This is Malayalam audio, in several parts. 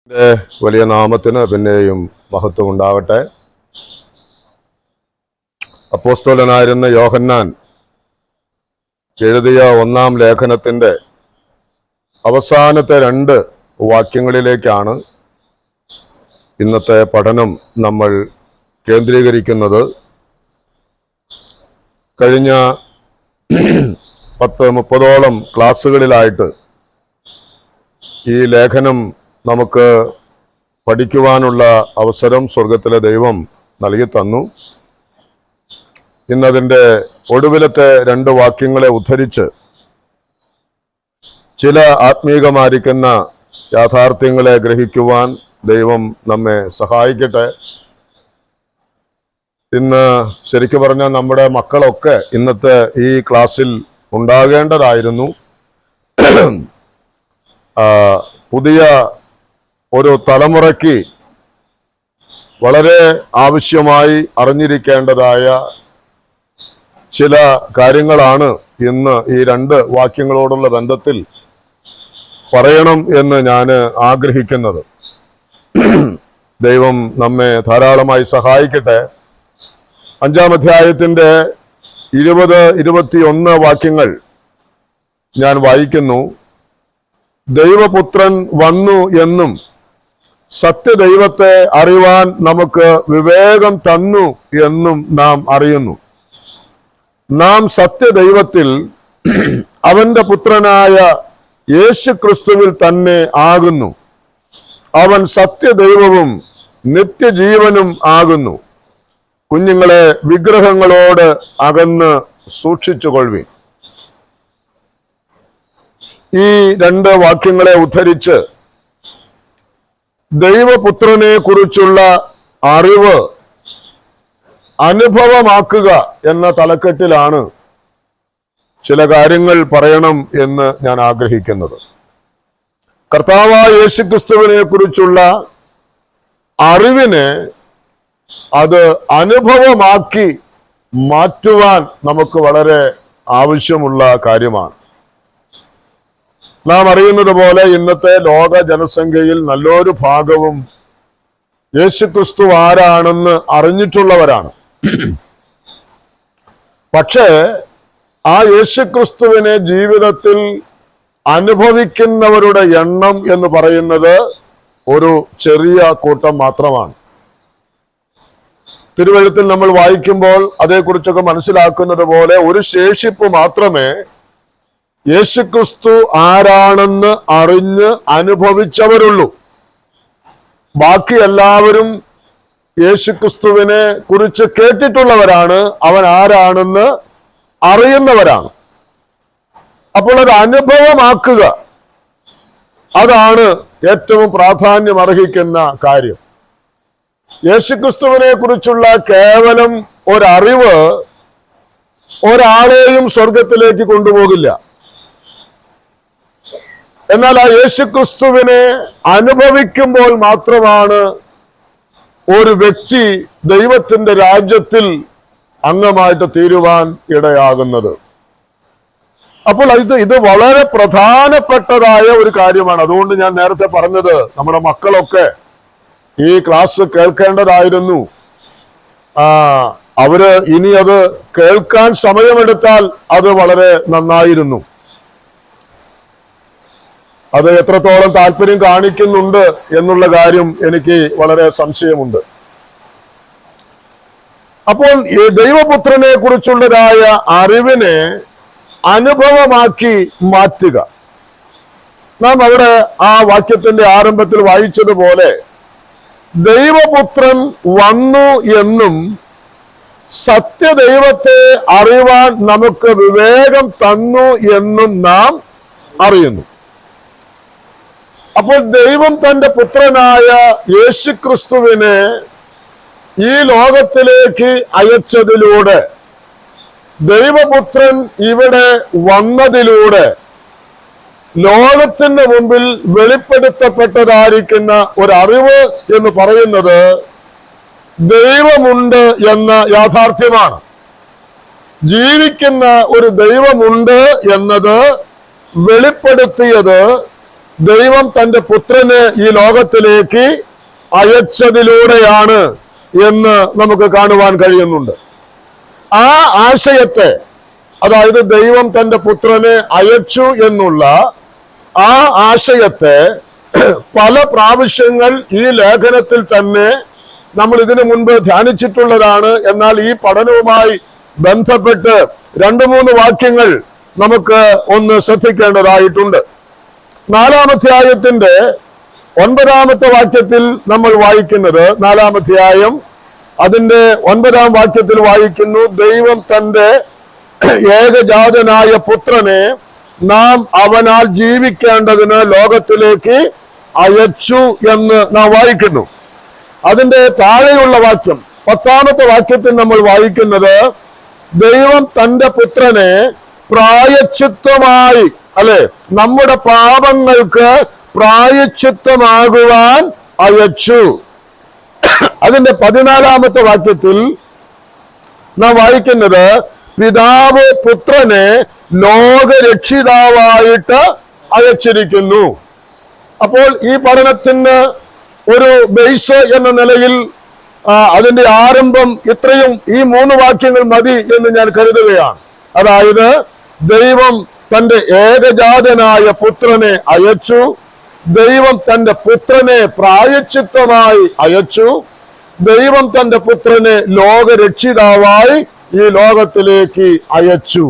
വലിയ നാമത്തിന് പിന്നെയും മഹത്വം ഉണ്ടാവട്ടെ. അപ്പോസ്തലനായിരുന്ന യോഹന്നാൻ എഴുതിയ ഒന്നാം ലേഖനത്തിന്റെ അവസാനത്തെ 2 വാക്യങ്ങളിലേക്കാണ് ഇന്നത്തെ പഠനം നമ്മൾ കേന്ദ്രീകരിക്കുന്നത്. കഴിഞ്ഞ 10-30ഓളം ക്ലാസ്സുകളിലായിട്ട് ഈ ലേഖനം നമുക്ക് പഠിക്കുവാനുള്ള അവസരം സ്വർഗത്തിലെ ദൈവം നൽകി തന്നു. ഇന്നതിൻ്റെ ഒടുവിലത്തെ 2 വാക്യങ്ങളെ ഉദ്ധരിച്ച് ചില ആത്മീകമായിരിക്കുന്ന യാഥാർത്ഥ്യങ്ങളെ ഗ്രഹിക്കുവാൻ ദൈവം നമ്മെ സഹായിക്കട്ടെ. ഇന്ന് ശരിക്കു പറഞ്ഞാൽ നമ്മുടെ മക്കളൊക്കെ ഇന്നത്തെ ഈ ക്ലാസ്സിൽ ഉണ്ടാകേണ്ടതായിരുന്നു. പുതിയ ഒരു തലമുറയ്ക്ക് വളരെ ആവശ്യമായി അറിഞ്ഞിരിക്കേണ്ടതായ ചില കാര്യങ്ങളാണ് ഇന്ന് ഈ 2 വാക്യങ്ങളോടുള്ള ബന്ധത്തിൽ പറയണം എന്ന് ഞാൻ ആഗ്രഹിക്കുന്നത്. ദൈവം നമ്മെ ധാരാളമായി സഹായിക്കട്ടെ. 5-ാം അധ്യായത്തിന്റെ 20-21 വാക്യങ്ങൾ ഞാൻ വായിക്കുന്നു. ദൈവപുത്രൻ വന്നു എന്നും സത്യദൈവത്തെ അറിവാൻ നമുക്ക് വിവേകം തന്നു എന്നും നാം അറിയുന്നു. നാം സത്യദൈവത്തിൽ അവന്റെ പുത്രനായ യേശു ക്രിസ്തുവിൽ തന്നെ ആകുന്നു. അവൻ സത്യദൈവവും നിത്യജീവനും ആകുന്നു. കുഞ്ഞുങ്ങളെ വിഗ്രഹങ്ങളോട് അകന്ന് സൂക്ഷിച്ചുകൊള്ളുവിൻ. ഈ 2 വാക്യങ്ങളെ ഉദ്ധരിച്ച് ദൈവപുത്രനെ കുറിച്ചുള്ള അറിവ് അനുഭവമാക്കുക എന്ന തലക്കെട്ടിലാണ് ചില കാര്യങ്ങൾ പറയണം എന്ന് ഞാൻ ആഗ്രഹിക്കുന്നത്. കർത്താവായ യേശുക്രിസ്തുവിനെ കുറിച്ചുള്ള അറിവിനെ അത് അനുഭവമാക്കി മാറ്റുവാൻ നമുക്ക് വളരെ ആവശ്യമുള്ള കാര്യമാണ്. നാം അറിയുന്നത് പോലെ ഇന്നത്തെ ലോക ജനസംഖ്യയിൽ നല്ലൊരു ഭാഗവും യേശുക്രിസ്തു ആരാണെന്ന് അറിഞ്ഞിട്ടുള്ളവരാണ്. പക്ഷേ ആ യേശുക്രിസ്തുവിനെ ജീവിതത്തിൽ അനുഭവിക്കുന്നവരുടെ എണ്ണം എന്ന് പറയുന്നത് ഒരു ചെറിയ കൂട്ടം മാത്രമാണ്. തിരുവെഴുത്തിൽ നമ്മൾ വായിക്കുമ്പോൾ അതേക്കുറിച്ചൊക്കെ മനസ്സിലാക്കുന്നത് പോലെ ഒരു ശേഷിപ്പ് മാത്രമേ യേശുക്രിസ്തു ആരാണെന്ന് അറിഞ്ഞ് അനുഭവിച്ചവരുള്ളൂ. ബാക്കി എല്ലാവരും യേശുക്രിസ്തുവിനെ കുറിച്ച് കേട്ടിട്ടുള്ളവരാണ്, അവൻ ആരാണെന്ന് അറിയുന്നവരാണ്. അപ്പോൾ അത് അനുഭവമാക്കുക, അതാണ് ഏറ്റവും പ്രാധാന്യം അർഹിക്കുന്ന കാര്യം. യേശുക്രിസ്തുവിനെ കുറിച്ചുള്ള കേവലം ഒരറിവ് ഒരാളെയും സ്വർഗത്തിലേക്ക് കൊണ്ടുപോകില്ല. എന്നാൽ ആ യേശുക്രിസ്തുവിനെ അനുഭവിക്കുമ്പോൾ മാത്രമാണ് ഒരു വ്യക്തി ദൈവത്തിന്റെ രാജ്യത്തിൽ അംഗമായിട്ട് തീരുവാൻ ഇടയാകുന്നത്. അപ്പോൾ ഇത് വളരെ പ്രധാനപ്പെട്ടതായ ഒരു കാര്യമാണ്. അതുകൊണ്ട് ഞാൻ നേരത്തെ പറഞ്ഞത് നമ്മുടെ മക്കളൊക്കെ ഈ ക്ലാസ് കേൾക്കേണ്ടതായിരുന്നു. അവര് ഇനി അത് കേൾക്കാൻ സമയമെടുത്താൽ അത് വളരെ നന്നായിരുന്നു. അത് എത്രത്തോളം താല്പര്യം കാണിക്കുന്നുണ്ട് എന്നുള്ള കാര്യം എനിക്ക് വളരെ സംശയമുണ്ട്. അപ്പോൾ ഈ ദൈവപുത്രനെ കുറിച്ചുള്ളതായ അറിവിനെ അനുഭവമാക്കി മാറ്റുക. നാം അവിടെ ആ വാക്യത്തിന്റെ ആരംഭത്തിൽ വായിച്ചതുപോലെ ദൈവപുത്രൻ വന്നു എന്നും സത്യദൈവത്തെ അറിവാൻ നമുക്ക് വിവേകം തന്നു എന്നും നാം അറിയുന്നു. അപ്പോൾ ദൈവം തന്റെ പുത്രനായ യേശുക്രിസ്തുവിനെ ഈ ലോകത്തിലേക്ക് അയച്ചതിലൂടെ, ദൈവപുത്രൻ ഇവിടെ വന്നതിലൂടെ ലോകത്തിന്റെ മുമ്പിൽ വെളിപ്പെടുത്തപ്പെട്ടതായിരിക്കുന്ന ഒരറിവ് എന്ന് പറയുന്നത് ദൈവമുണ്ട് എന്ന യാഥാർത്ഥ്യമാണ്. ജീവിക്കുന്ന ഒരു ദൈവമുണ്ട് എന്നത് വെളിപ്പെടുത്തിയത് ദൈവം തന്റെ പുത്രനെ ഈ ലോകത്തിലേക്ക് അയച്ചതിലൂടെയാണ് എന്ന് നമുക്ക് കാണുവാൻ കഴിയുന്നുണ്ട്. ആ ആശയത്തെ, അതായത് ദൈവം തന്റെ പുത്രനെ അയച്ചു എന്നുള്ള ആ ആശയത്തെ പല പ്രാവശ്യങ്ങൾ ഈ ലേഖനത്തിൽ തന്നെ നമ്മൾ ഇതിനു മുൻപ് ധ്യാനിച്ചിട്ടുള്ളതാണ്. എന്നാൽ ഈ പഠനവുമായി ബന്ധപ്പെട്ട് 2-3 വാക്യങ്ങൾ നമുക്ക് ഒന്ന് ശ്രദ്ധിക്കേണ്ടതായിട്ടുണ്ട്. 4-ാം അധ്യായത്തിന്റെ 9-ാമത്തെ വാക്യത്തിൽ നമ്മൾ വായിക്കുന്നത്, 4-ാം അധ്യായം അതിന്റെ 9-ാം വാക്യത്തിൽ വായിക്കുന്നു, ദൈവം തന്റെ ഏകജാതനായ പുത്രനെ നാം അവനാൽ ജീവിക്കേണ്ടതിന് ലോകത്തിലേക്ക് അയച്ചു എന്ന് നാം വായിക്കുന്നു. അതിന്റെ താഴെയുള്ള വാക്യം 10-ാമത്തെ വാക്യത്തിൽ നമ്മൾ വായിക്കുന്നത്, ദൈവം തന്റെ പുത്രനെ പ്രായശ്ചിത്തമായി, അല്ലെ, നമ്മുടെ പാപങ്ങൾക്ക് പ്രായശ്ചിത്തമാകുവാൻ അയച്ചു. അതിന്റെ 14-ാമത്തെ വാക്യത്തിൽ നാം വായിക്കുന്നത്, പിതാവ് പുത്രനെ ലോകരക്ഷിതാവായിട്ട് അയച്ചിരിക്കുന്നു. അപ്പോൾ ഈ പഠനത്തിന് ഒരു ബേസ് എന്ന നിലയിൽ അതിന്റെ ആരംഭം ഇത്രയും ഈ 3 വാക്യങ്ങൾ മതി എന്ന് ഞാൻ കരുതുകയാണ്. അതായത് ദൈവം തന്റെ ഏകജാതനായ പുത്രനെ അയച്ചു, ദൈവം തന്റെ പുത്രനെ പ്രായശ്ചിത്തമായി അയച്ചു, ദൈവം തന്റെ പുത്രനെ ലോകരക്ഷിതാവായി ഈ ലോകത്തിലേക്ക് അയച്ചു.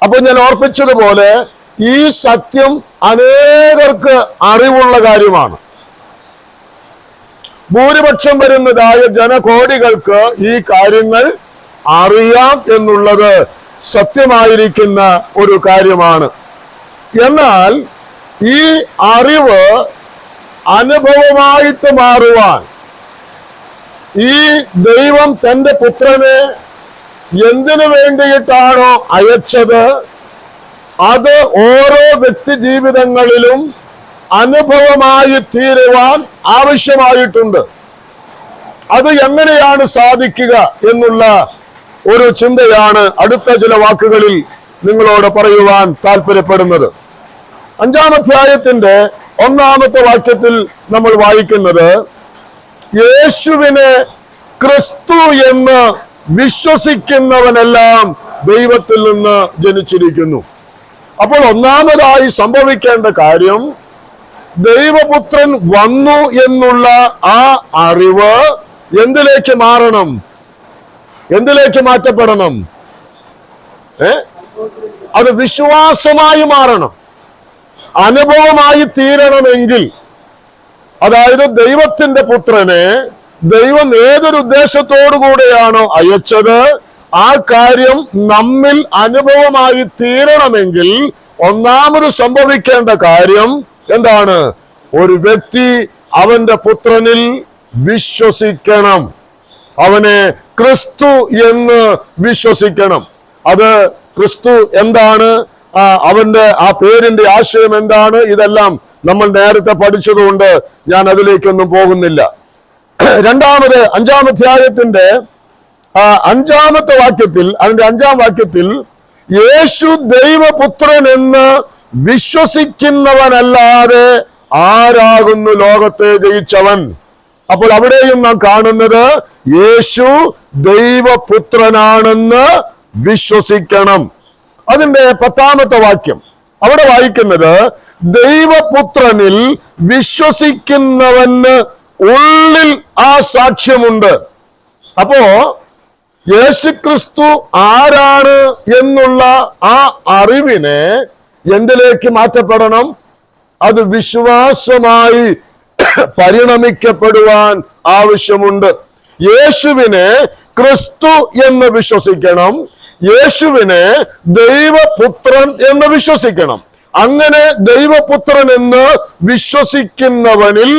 അപ്പൊ ഞാൻ ഓർപ്പിച്ചതുപോലെ ഈ സത്യം അനേകർക്ക് അറിവുള്ള കാര്യമാണ്. ഭൂരിപക്ഷം വരുന്നതായ ജനകോടികൾക്ക് ഈ കാര്യങ്ങൾ അറിയാം എന്നുള്ളത് സത്യമായിരിക്കുന്ന ഒരു കാര്യമാണ്. എന്നാൽ ഈ അറിവ് അനുഭവമായിട്ട് മാറുവാൻ ഈ ദൈവം തന്റെ പുത്രനെ എന്തിനു വേണ്ടിയിട്ടാണോ അയച്ചത് അത് ഓരോ വ്യക്തി ജീവിതങ്ങളിലും അനുഭവമായി തീരുവാൻ ആവശ്യമായിട്ടുണ്ട്. അത് എങ്ങനെയാണ് സാധിക്കുക എന്നുള്ള ഒരു ചിന്തയാണ് അടുത്ത ചില വാക്കുകളിൽ നിങ്ങളോട് പറയുവാൻ താല്പര്യപ്പെടുന്നത്. 5-ാം അധ്യായത്തിന്റെ 1-ാമത്തെ വാക്യത്തിൽ നമ്മൾ വായിക്കുന്നത്, യേശുവിനെ ക്രിസ്തു എന്ന് വിശ്വസിക്കുന്നവനെല്ലാം ദൈവത്തിൽ നിന്ന് ജനിച്ചിരിക്കുന്നു. അപ്പോൾ ഒന്നാമതായി സംഭവിക്കേണ്ട കാര്യം, ദൈവപുത്രൻ വന്നു എന്നുള്ള ആ അറിവ് എന്തിലേക്ക് മാറണം? എന്തിലേക്ക് മാറ്റപ്പെടണം? അത് വിശ്വാസമായി മാറണം, അനുഭവമായി തീരണമെങ്കിൽ, അതായത് ദൈവത്തിന്റെ പുത്രനെ ദൈവം ഏതൊരു ഉദ്ദേശത്തോടു കൂടെയാണോ അയച്ചത് ആ കാര്യം നമ്മിൽ അനുഭവമായി തീരണമെങ്കിൽ ഒന്നാമത് സംഭവിക്കേണ്ട കാര്യം എന്താണ്? ഒരു വ്യക്തി അവന്റെ പുത്രനിൽ വിശ്വസിക്കണം, അവനെ ക്രിസ്തു എന്ന് വിശ്വസിക്കണം. അത് ക്രിസ്തു എന്താണ്, അവന്റെ ആ പേരിന്റെ ആശയം എന്താണ്, ഇതെല്ലാം നമ്മൾ നേരത്തെ പഠിച്ചതുകൊണ്ട് ഞാൻ അതിലേക്കൊന്നും പോകുന്നില്ല. രണ്ടാമത് 5-ാം അധ്യായത്തിന്റെ 5-ാമത്തെ വാക്യത്തിൽ, അതിന്റെ 5-ാം വാക്യത്തിൽ, യേശു ദൈവപുത്രൻ എന്ന് വിശ്വസിക്കുന്നവനല്ലാതെ ആരാകുന്നു ലോകത്തെ ജയിച്ചവൻ? അപ്പോൾ അവിടെയും നാം കാണുന്നത് യേശു ദൈവപുത്രനാണെന്ന് വിശ്വസിക്കണം. അതിന്റെ 10-ാമത്തെ വാക്യം അവിടെ വായിക്കുന്നത്, ദൈവപുത്രനിൽ വിശ്വസിക്കുന്നവന് ഉള്ളിൽ ആ സാക്ഷ്യമുണ്ട്. അപ്പോ യേശുക്രിസ്തു ആരാണ് എന്നുള്ള ആ അറിവിനെ എന്തിലേക്ക് മാറ്റപ്പെടണം? അത് വിശ്വാസമായി പരിണമിക്കപ്പെടുവാൻ ആവശ്യമുണ്ട്. യേശുവിനെ ക്രിസ്തു എന്ന് വിശ്വസിക്കണം, യേശുവിനെ ദൈവപുത്രൻ എന്ന് വിശ്വസിക്കണം. അങ്ങനെ ദൈവപുത്രൻ എന്ന് വിശ്വസിക്കുന്നവനിൽ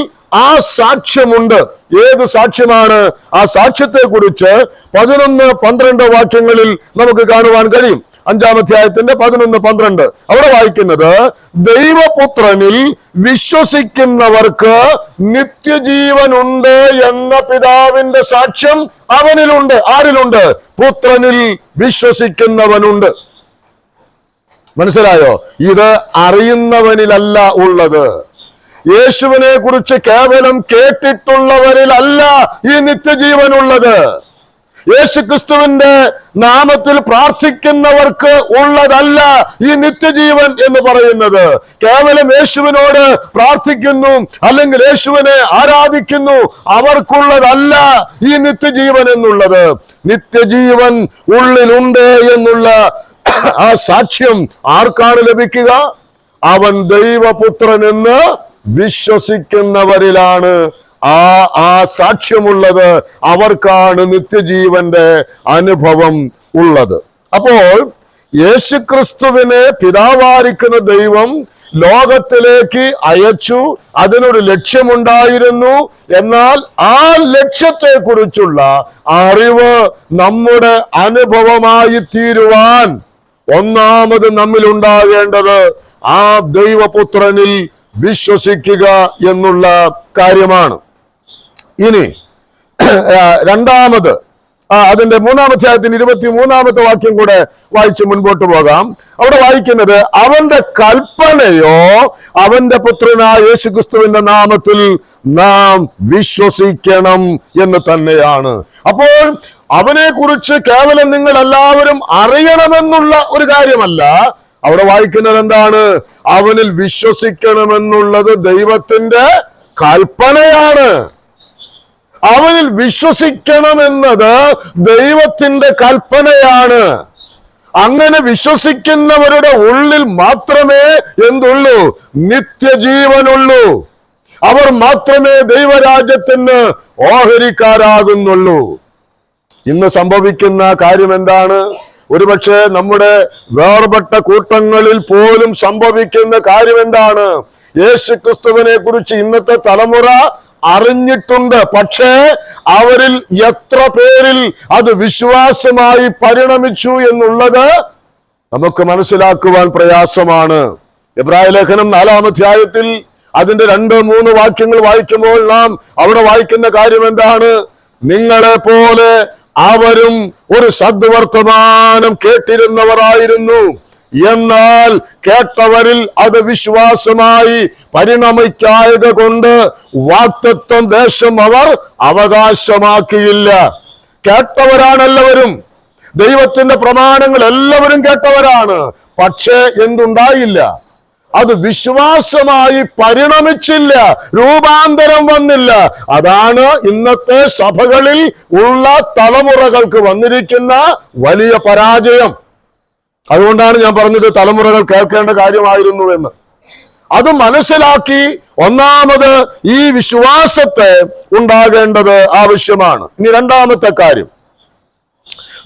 ആ സാക്ഷ്യമുണ്ട്. ഏത് സാക്ഷ്യമാണ്? ആ സാക്ഷ്യത്തെ കുറിച്ച് 11-12 വാക്യങ്ങളിൽ നമുക്ക് കാണുവാൻ കഴിയും. 5-ാം അധ്യായത്തിന്റെ 11-12 അവിടെ വായിക്കുന്നത്, ദൈവപുത്രനിൽ വിശ്വസിക്കുന്നവർക്ക് നിത്യജീവനുണ്ട് എന്ന പിതാവിന്റെ സാക്ഷ്യം അവനിലുണ്ട്. ആരിലുണ്ട്? പുത്രനിൽ വിശ്വസിക്കുന്നവനുണ്ട്. മനസ്സിലായോ? ഇത് അറിയുന്നവനിലല്ല ഉള്ളത്. യേശുവിനെ കുറിച്ച് കേവലം കേട്ടിട്ടുള്ളവരിലല്ല ഈ നിത്യജീവനുള്ളത്. യേശുക്രിസ്തുവിന്റെ നാമത്തിൽ പ്രാർത്ഥിക്കുന്നവർക്ക് ഉള്ളതല്ല ഈ നിത്യജീവൻ എന്ന് പറയുന്നത്. കേവലം യേശുവിനോട് പ്രാർത്ഥിക്കുന്നു അല്ലെങ്കിൽ യേശുവിനെ ആരാധിക്കുന്നു, അവർക്കുള്ളതല്ല ഈ നിത്യജീവൻ എന്നുള്ളത്. നിത്യജീവൻ ഉള്ളിലുണ്ട് എന്നുള്ള ആ സാക്ഷ്യം ആർക്കാണ് ലഭിക്കുക? അവൻ ദൈവപുത്രൻ എന്ന് വിശ്വസിക്കുന്നവരിലാണ് ആ സാക്ഷ്യമുള്ളത്. അവർക്കാണ് നിത്യജീവന്റെ അനുഭവം ഉള്ളത്. അപ്പോൾ യേശുക്രിസ്തുവിനെ പിതാവായിരിക്കുന്ന ദൈവം ലോകത്തിലേക്ക് അയച്ചു. അതിനൊരു ലക്ഷ്യമുണ്ടായിരുന്നു. എന്നാൽ ആ ലക്ഷ്യത്തെ കുറിച്ചുള്ള അറിവ് നമ്മുടെ അനുഭവമായി തീരുവാൻ ഒന്നാമത് നമ്മിൽ ഉണ്ടാകേണ്ടത് ആ ദൈവപുത്രനിൽ വിശ്വസിക്കുക എന്നുള്ള കാര്യമാണ്. ഇനി രണ്ടാമത് അതിന്റെ 3-ാം അധ്യായത്തിന്റെ 23-ാമത്തെ വാക്യം കൂടെ വായിച്ച് മുൻപോട്ട് പോകാം. അവിടെ വായിക്കുന്നത്, അവന്റെ കൽപ്പനയോ അവന്റെ പുത്രനായ യേശുക്രിസ്തുവിന്റെ നാമത്തിൽ നാം വിശ്വസിക്കണം എന്ന് തന്നെയാണ്. അപ്പോൾ അവനെ കുറിച്ച് കേവലം നിങ്ങൾ എല്ലാവരും അറിയണമെന്നുള്ള ഒരു കാര്യമല്ല. അവിടെ വായിക്കുന്നത് എന്താണ്? അവനിൽ വിശ്വസിക്കണമെന്നുള്ളത് ദൈവത്തിന്റെ കൽപ്പനയാണ്. അവനിൽ വിശ്വസിക്കണമെന്നത് ദൈവത്തിന്റെ കൽപ്പനയാണ്. അങ്ങനെ വിശ്വസിക്കുന്നവരുടെ ഉള്ളിൽ മാത്രമേ എന്തുള്ളൂ? നിത്യജീവനുള്ളൂ. അവർ മാത്രമേ ദൈവരാജ്യത്തിന് ഓഹരിക്കാരാകുന്നുള്ളൂ. ഇന്ന് സംഭവിക്കുന്ന കാര്യം എന്താണ്? ഒരുപക്ഷെ നമ്മുടെ വേർപെട്ട കൂട്ടങ്ങളിൽ പോലും സംഭവിക്കുന്ന കാര്യം എന്താണ്? യേശുക്രിസ്തുവിനെ കുറിച്ച് ഇന്നത്തെ തലമുറ അറിഞ്ഞിട്ടുണ്ട്. പക്ഷേ അവരിൽ എത്ര പേരിൽ അത് വിശ്വാസമായി പരിണമിച്ചു എന്നുള്ളത് നമുക്ക് മനസ്സിലാക്കുവാൻ പ്രയാസമാണ്. എബ്രായ ലേഖനം 4-ാം അധ്യായത്തിൽ അതിന്റെ 2-3 വാക്യങ്ങൾ വായിക്കുമ്പോൾ നാം അവിടെ വായിക്കുന്ന കാര്യം എന്താണ്? നിങ്ങളെ പോലെ അവരും ഒരു സദ്വർത്തമാനം കേട്ടിരുന്നവരായിരുന്നു. എന്നാൽ കേട്ടവരിൽ അത് വിശ്വാസമായി പരിണമിക്കായക കൊണ്ട് വാഗ്ദത്തം ദേശം അവർ അവകാശമാക്കിയില്ല. കേട്ടവരാണ് എല്ലാവരും. ദൈവത്തിന്റെ പ്രമാണങ്ങൾ എല്ലാവരും കേട്ടവരാണ്. പക്ഷേ എന്തുണ്ടായില്ല? അത് വിശ്വാസമായി പരിണമിച്ചില്ല, രൂപാന്തരം വന്നില്ല. അതാണ് ഇന്നത്തെ സഭകളിൽ ഉള്ള തലമുറകൾക്ക് വന്നിരിക്കുന്ന വലിയ പരാജയം. അതുകൊണ്ടാണ് ഞാൻ പറഞ്ഞത് തലമുറകൾ കേൾക്കേണ്ട കാര്യമായിരുന്നു എന്ന്. അത് മനസ്സിലാക്കി ഒന്നാമത് ഈ വിശ്വാസത്തെ ഉണ്ടാകേണ്ടത് ആവശ്യമാണ്. ഇനി രണ്ടാമത്തെ കാര്യം,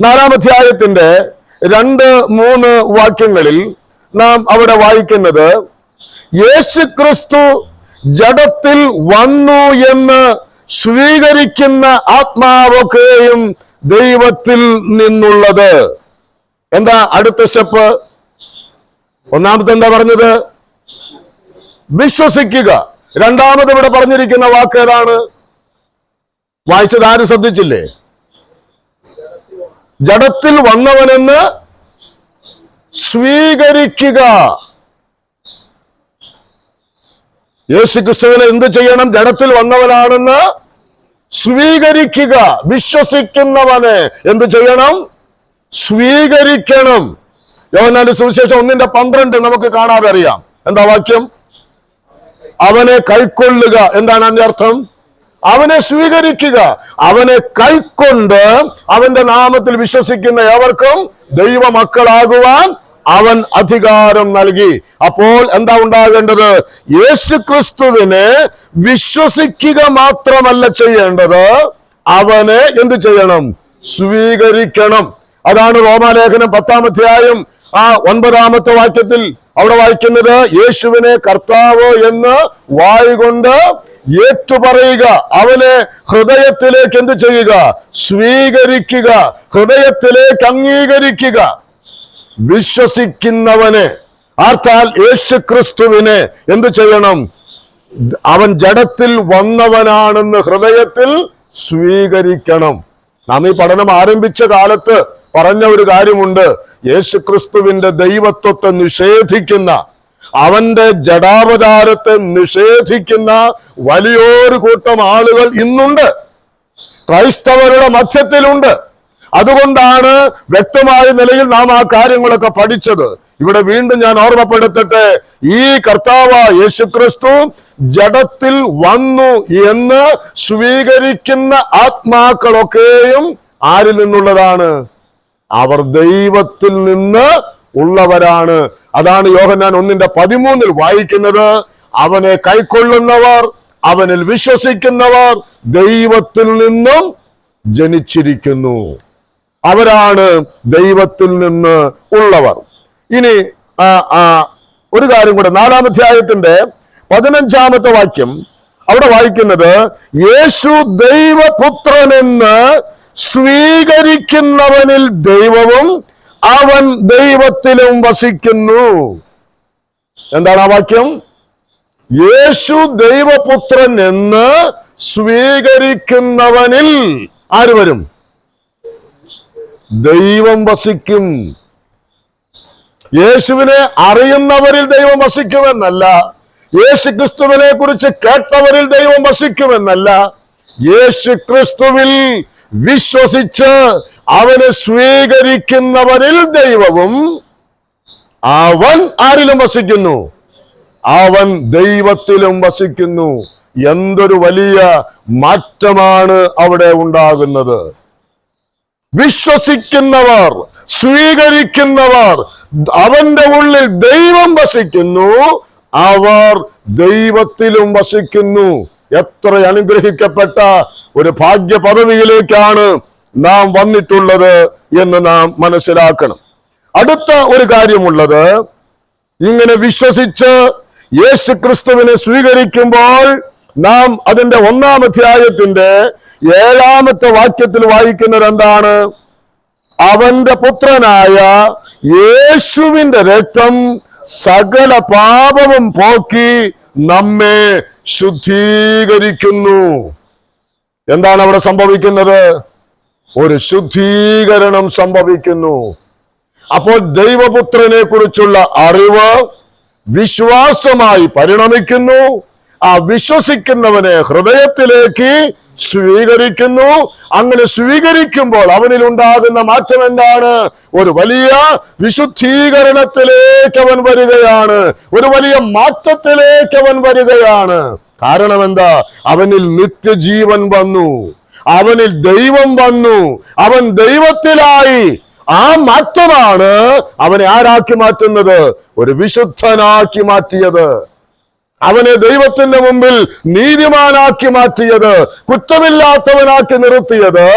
4-ാം അധ്യായത്തിന്റെ 2-3 വാക്യങ്ങളിൽ നാം അവിടെ വായിക്കുന്നത്, യേശുക്രിസ്തു ജഡത്തിൽ വന്നു എന്ന് സ്വീകരിക്കുന്ന ആത്മാവൊക്കെയും ദൈവത്തിൽ നിന്നുള്ളത്. എന്താ അടുത്ത സ്റ്റെപ്പ്? ഒന്നാമത്തെ എന്താ പറഞ്ഞത്? വിശ്വസിക്കുക. രണ്ടാമത് ഇവിടെ പറഞ്ഞിരിക്കുന്ന വാക്ക് ഏതാണ്? വായിച്ചത് ആരും ശ്രദ്ധിച്ചില്ലേ? ജഡത്തിൽ വന്നവനെന്ന് സ്വീകരിക്കുക. യേശുക്രിസ്തുവിനെ എന്ത് ചെയ്യണം? ജഡത്തിൽ വന്നവനാണെന്ന് സ്വീകരിക്കുക. വിശ്വസിക്കുന്നവനെ എന്ത് ചെയ്യണം? സ്വീകരിക്കണം. യോഹന്നാന്റെ സുവിശേഷം 1:12 നമുക്ക് കാണാതെ അറിയാം. എന്താ വാക്യം? അവനെ കൈക്കൊള്ളുക. എന്താണ് അതിന്റെ അർത്ഥം? അവനെ സ്വീകരിക്കുക. അവനെ കൈക്കൊണ്ട് അവന്റെ നാമത്തിൽ വിശ്വസിക്കുന്ന ഏവർക്കും ദൈവമക്കളാകുവാൻ അവൻ അധികാരം നൽകി. അപ്പോൾ എന്താ ഉണ്ടാകേണ്ടത്? യേശുക്രിസ്തുവിനെ വിശ്വസിക്കുക മാത്രമല്ല ചെയ്യേണ്ടത്, അവനെ എന്ത് ചെയ്യണം? സ്വീകരിക്കണം. അതാണ് റോമാലേഖനം 10-ാം അധ്യായം 9-ാമത്തെ വാക്യത്തിൽ അവിടെ വായിക്കുന്നത്, യേശുവിനെ കർത്താവ് എന്ന് വായുകൊണ്ട് ഏറ്റുപറയുക, അവനെ ഹൃദയത്തിലേക്ക് എന്ത് ചെയ്യുക? സ്വീകരിക്കുക, ഹൃദയത്തിലേക്ക് അംഗീകരിക്കുക. വിശ്വസിക്കുന്നവനെ, അർത്ഥാൽ യേശുക്രിസ്തുവിനെ എന്ത് ചെയ്യണം? അവൻ ജഡത്തിൽ വന്നവനാണെന്ന് ഹൃദയത്തിൽ സ്വീകരിക്കണം. നാം ഈ പഠനം ആരംഭിച്ച കാലത്ത് പറഞ്ഞ ഒരു കാര്യമുണ്ട്. യേശുക്രിസ്തുവിന്റെ ദൈവത്വത്തെ നിഷേധിക്കുന്ന, അവന്റെ ജഡാവതാരത്തെ നിഷേധിക്കുന്ന വലിയൊരു കൂട്ടം ആളുകൾ ഇന്നുണ്ട്, ക്രൈസ്തവരുടെ മധ്യത്തിലുണ്ട്. അതുകൊണ്ടാണ് വ്യക്തമായ നിലയിൽ നാം ആ കാര്യങ്ങളൊക്കെ പഠിച്ചത്. ഇവിടെ വീണ്ടും ഞാൻ ഓർമ്മപ്പെടുത്തട്ടെ, ഈ കർത്താവ് യേശുക്രിസ്തു ജഡത്തിൽ വന്നു എന്ന് സ്വീകരിക്കുന്ന ആത്മാക്കളൊക്കെയും ആരിൽ നിന്നുള്ളതാണ്? അവർ ദൈവത്തിൽ നിന്ന് ഉള്ളവരാണ്. അതാണ് യോഹന്നാൻ 1:13 വായിക്കുന്നത്. അവനെ കൈക്കൊള്ളുന്നവർ, അവനിൽ വിശ്വസിക്കുന്നവർ ദൈവത്തിൽ നിന്നും ജനിച്ചിരിക്കുന്നു. അവരാണ് ദൈവത്തിൽ നിന്ന് ഉള്ളവർ. ഇനി ഒരു കാര്യം കൂടെ, 4-ാം അധ്യായത്തിന്റെ 15-ാമത്തെ വാക്യം അവിടെ വായിക്കുന്നത്, യേശു ദൈവപുത്രനെന്ന് സ്വീകരിക്കുന്നവനിൽ ദൈവവും അവൻ ദൈവത്തിലും വസിക്കുന്നു. എന്താണ് ആ വാക്യം? യേശു ദൈവപുത്രൻ എന്ന് സ്വീകരിക്കുന്നവനിൽ ആര് വരും? ദൈവം വസിക്കും. യേശുവിനെ അറിയുന്നവരിൽ ദൈവം വസിക്കുമെന്നല്ല, യേശുക്രിസ്തുവിനെ കുറിച്ച് കേട്ടവരിൽ ദൈവം വസിക്കുമെന്നല്ല, യേശുക്രിസ്തുവിൽ വിശ്വസിച്ച് അവനെ സ്വീകരിക്കുന്നവരിൽ ദൈവവും അവൻ ആരിലും വസിക്കുന്നു? അവൻ ദൈവത്തിലും വസിക്കുന്നു. എന്തൊരു വലിയ മാറ്റമാണ് അവിടെ ഉണ്ടാകുന്നത്! വിശ്വസിക്കുന്നവർ, സ്വീകരിക്കുന്നവർ, അവന്റെ ഉള്ളിൽ ദൈവം വസിക്കുന്നു, അവർ ദൈവത്തിലും വസിക്കുന്നു. എത്ര അനുഗ്രഹിക്കപ്പെട്ട ഒരു ഭാഗ്യ പദവിയിലേക്കാണ് നാം വന്നിട്ടുള്ളത് എന്ന് നാം മനസ്സിലാക്കണം. അടുത്ത ഒരു കാര്യമുള്ളത്, ഇങ്ങനെ വിശ്വസിച്ച് യേശുക്രിസ്തുവിനെ സ്വീകരിക്കുമ്പോൾ നാം അതിന്റെ 1-ാം അധ്യായത്തിന്റെ 7-ാമത്തെ വാക്യത്തിൽ വായിക്കുന്നത് എന്താണ്? അവന്റെ പുത്രനായ യേശുവിന്റെ രക്തം സകല പാപവും പോക്കി നമ്മെ ശുദ്ധീകരിക്കുന്നു. എന്താണ് അവിടെ സംഭവിക്കുന്നത്? ഒരു ശുദ്ധീകരണം സംഭവിക്കുന്നു. അപ്പോൾ ദൈവപുത്രനെ കുറിച്ചുള്ള അറിവ് വിശ്വാസമായി പരിണമിക്കുന്നു. ആ വിശ്വസിക്കുന്നവനെ ഹൃദയത്തിലേക്ക് സ്വീകരിക്കുന്നു. അങ്ങനെ സ്വീകരിക്കുമ്പോൾ അവനിൽ ഉണ്ടാകുന്ന മാറ്റം എന്താണ്? ഒരു വലിയ വിശുദ്ധീകരണത്തിലേക്ക് അവൻ വരികയാണ്, ഒരു വലിയ മാറ്റത്തിലേക്ക് അവൻ വരികയാണ്. കാരണം എന്താ? അവനിൽ നിത്യജീവൻ വന്നു, അവനിൽ ദൈവം വന്നു, അവൻ ദൈവത്തിലായി. ആ മാറ്റമാണ് അവനെ ആരാക്കി മാറ്റുന്നത്? ഒരു വിശുദ്ധനാക്കി മാറ്റിയത്, അവനെ ദൈവത്തിന്റെ മുമ്പിൽ നീതിമാനാക്കി മാറ്റിയത്, കുറ്റമില്ലാത്തവനാക്കി നിർത്തിയത്.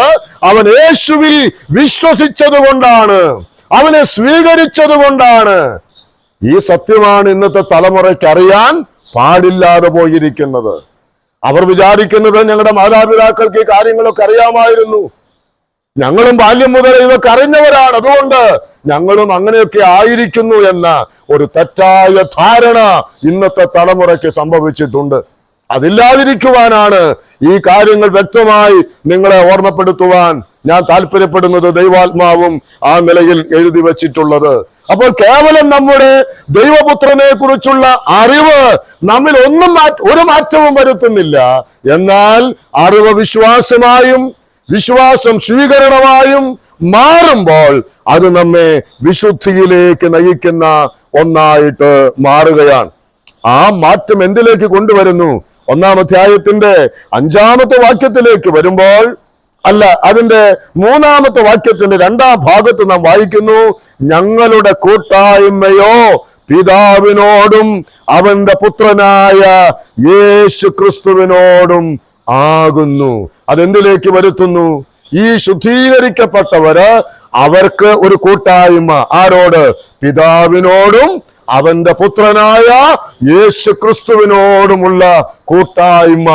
അവൻ യേശുവിൽ വിശ്വസിച്ചത് കൊണ്ടാണ്, അവനെ സ്വീകരിച്ചത് കൊണ്ടാണ്. ഈ സത്യമാണ് ഇന്നത്തെ തലമുറയ്ക്ക് അറിയാൻ പാടില്ലാതെ പോയിരിക്കുന്നത്. അവർ വിചാരിക്കുന്നത് ഞങ്ങളുടെ മാതാപിതാക്കൾക്ക് ഈ കാര്യങ്ങളൊക്കെ അറിയാമായിരുന്നു, ഞങ്ങളും ബാല്യം മുതൽ ഇതൊക്കെ അറിഞ്ഞവരാണ്, അതുകൊണ്ട് ഞങ്ങളും അങ്ങനെയൊക്കെ ആയിരിക്കുന്നു എന്ന ഒരു തെറ്റായ ധാരണ ഇന്നത്തെ തലമുറയ്ക്ക് സംഭവിച്ചിട്ടുണ്ട്. അതില്ലാതിരിക്കുവാനാണ് ഈ കാര്യങ്ങൾ വ്യക്തമായി നിങ്ങളെ ഓർമ്മപ്പെടുത്തുവാൻ ഞാൻ താല്പര്യപ്പെടുന്നത്. ദൈവാത്മാവും ആ നിലയിൽ എഴുതി വച്ചിട്ടുള്ളത്. അപ്പോൾ കേവലം നമ്മുടെ ദൈവപുത്രനെ കുറിച്ചുള്ള അറിവ് നമ്മിൽ ഒരു മാറ്റവും വരുത്തുന്നില്ല. എന്നാൽ അറിവ് വിശ്വാസമായും വിശ്വാസം സ്വീകരണമായും മാറുമ്പോൾ അത് നമ്മെ വിശുദ്ധിയിലേക്ക് നയിക്കുന്ന ഒന്നായിട്ട് മാറുകയാണ്. ആ മാറ്റം എന്തിലേക്ക് കൊണ്ടുവരുന്നു? 1-ാം അധ്യായത്തിന്റെ 5-ാമത്തെ വാക്യത്തിലേക്ക് വരുമ്പോൾ, അല്ല, അതിന്റെ 3-ാമത്തെ വാക്യത്തിന്റെ 2-ാം ഭാഗത്ത് നാം വായിക്കുന്നു, ഞങ്ങളുടെ കൂട്ടായ്മയോ പിതാവിനോടും അവന്റെ പുത്രനായ യേശുക്രിസ്തുവിനോടും ആകുന്നു. അതെന്തിലേക്ക് വരുത്തുന്നു? ഈ ശുദ്ധീകരിക്കപ്പെട്ടവര് അവർക്ക് ഒരു കൂട്ടായ്മ. ആരോട്? പിതാവിനോടും അവന്റെ പുത്രനായ യേശുക്രിസ്തുവിനോടുമുള്ള കൂട്ടായ്മ.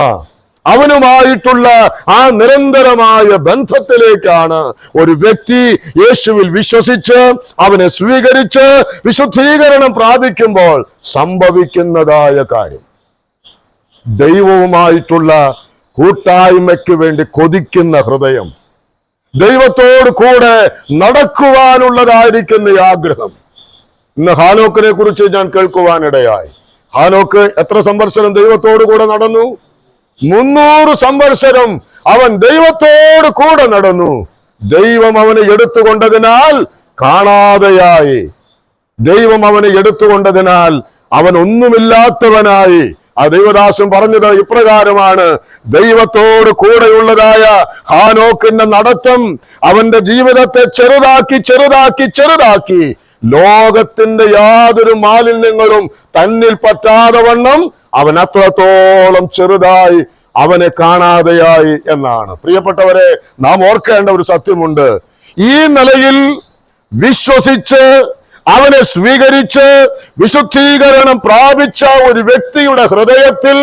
അവനുമായിട്ടുള്ള ആ നിരന്തരമായ ബന്ധത്തിലേക്കാണ് ഒരു വ്യക്തി യേശുവിൽ വിശ്വസിച്ച് അവനെ സ്വീകരിച്ച് വിശുദ്ധീകരണം പ്രാപിക്കുമ്പോൾ സംഭവിക്കുന്നതായ കാര്യം. ദൈവവുമായിട്ടുള്ള കൂട്ടായ്മയ്ക്ക് വേണ്ടി കൊതിക്കുന്ന ഹൃദയം, ദൈവത്തോട് കൂടെ നടക്കുവാനുള്ളതായിരിക്കുന്ന ഈ ആഗ്രഹം. ഇന്ന് ഹാനോക്കിനെ കുറിച്ച് ഞാൻ കേൾക്കുവാനിടയായി. ഹാനോക്ക് എത്ര സംവത്സരം ദൈവത്തോട് കൂടെ നടന്നു? 300 സംവത്സരം അവൻ ദൈവത്തോട് കൂടെ നടന്നു. ദൈവം അവനെ എടുത്തുകൊണ്ടതിനാൽ കാണാതെയായി. ദൈവം അവനെ എടുത്തുകൊണ്ടതിനാൽ അവൻ ഒന്നുമില്ലാത്തവനായി. ആ ദൈവദാസൻ പറഞ്ഞത് ഇപ്രകാരമാണ്: ദൈവത്തോട് കൂടെയുള്ളതായ ഹാനോക്കിന്റെ നടത്തം അവന്റെ ജീവിതത്തെ ചെറുതാക്കി ചെറുതാക്കി ചെറുതാക്കി ലോകത്തിന്റെ യാതൊരു മാലിന്യങ്ങളും തന്നിൽ പറ്റാതെ വണ്ണം അവൻ അത്രത്തോളം ചെറുതായി അവനെ കാണാതെയായി എന്നാണ്. പ്രിയപ്പെട്ടവരെ, നാം ഓർക്കേണ്ട ഒരു സത്യമുണ്ട്. ഈ നിലയിൽ വിശ്വസിച്ച് അവനെ സ്വീകരിച്ച് വിശുദ്ധീകരണം പ്രാപിച്ച ഒരു വ്യക്തിയുടെ ഹൃദയത്തിൽ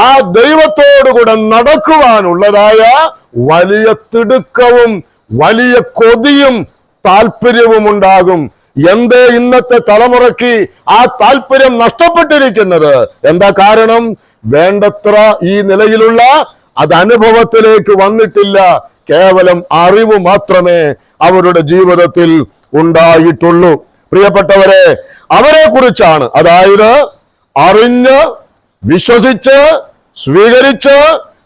ആ ദൈവത്തോടുകൂടെ നടക്കുവാനുള്ളതായ വലിയ തിടുക്കവും വലിയ കൊതിയും താല്പര്യവും ഉണ്ടാകും. എന്തേ ഇന്നത്തെ തലമുറയ്ക്ക് ആ താല്പര്യം നഷ്ടപ്പെട്ടിരിക്കുന്നത്? എന്താ കാരണം? വേണ്ടത്ര ഈ നിലയിലുള്ള അത് അനുഭവത്തിലേക്ക് വന്നിട്ടില്ല. കേവലം അറിവ് മാത്രമേ അവരുടെ ജീവിതത്തിൽ ഉണ്ടായിട്ടുള്ളൂ. പ്രിയപ്പെട്ടവരെ, അവരെ കുറിച്ചാണ്, അതായത് അറിഞ്ഞ് വിശ്വസിച്ച് സ്വീകരിച്ച്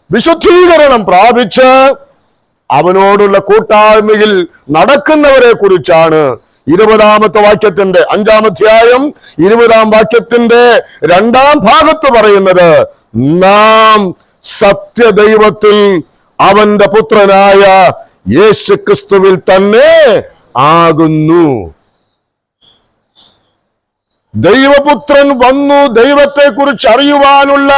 വിശുദ്ധീകരണം പ്രാപിച്ച് അവനോടുള്ള കൂട്ടായ്മയിൽ നടക്കുന്നവരെ കുറിച്ചാണ് 20-ാമത്തെ വാക്യത്തിന്റെ 5-ാം അധ്യായം 20-ാം വാക്യത്തിന്റെ 2-ാം ഭാഗത്ത് പറയുന്നത്: നാം സത്യദൈവത്തിൽ അവന്റെ പുത്രനായ യേശുക്രിസ്തുവിൽ തന്നെ ആകുന്നു. ദൈവപുത്രൻ വന്നു, ദൈവത്തെ കുറിച്ച് അറിയുവാനുള്ള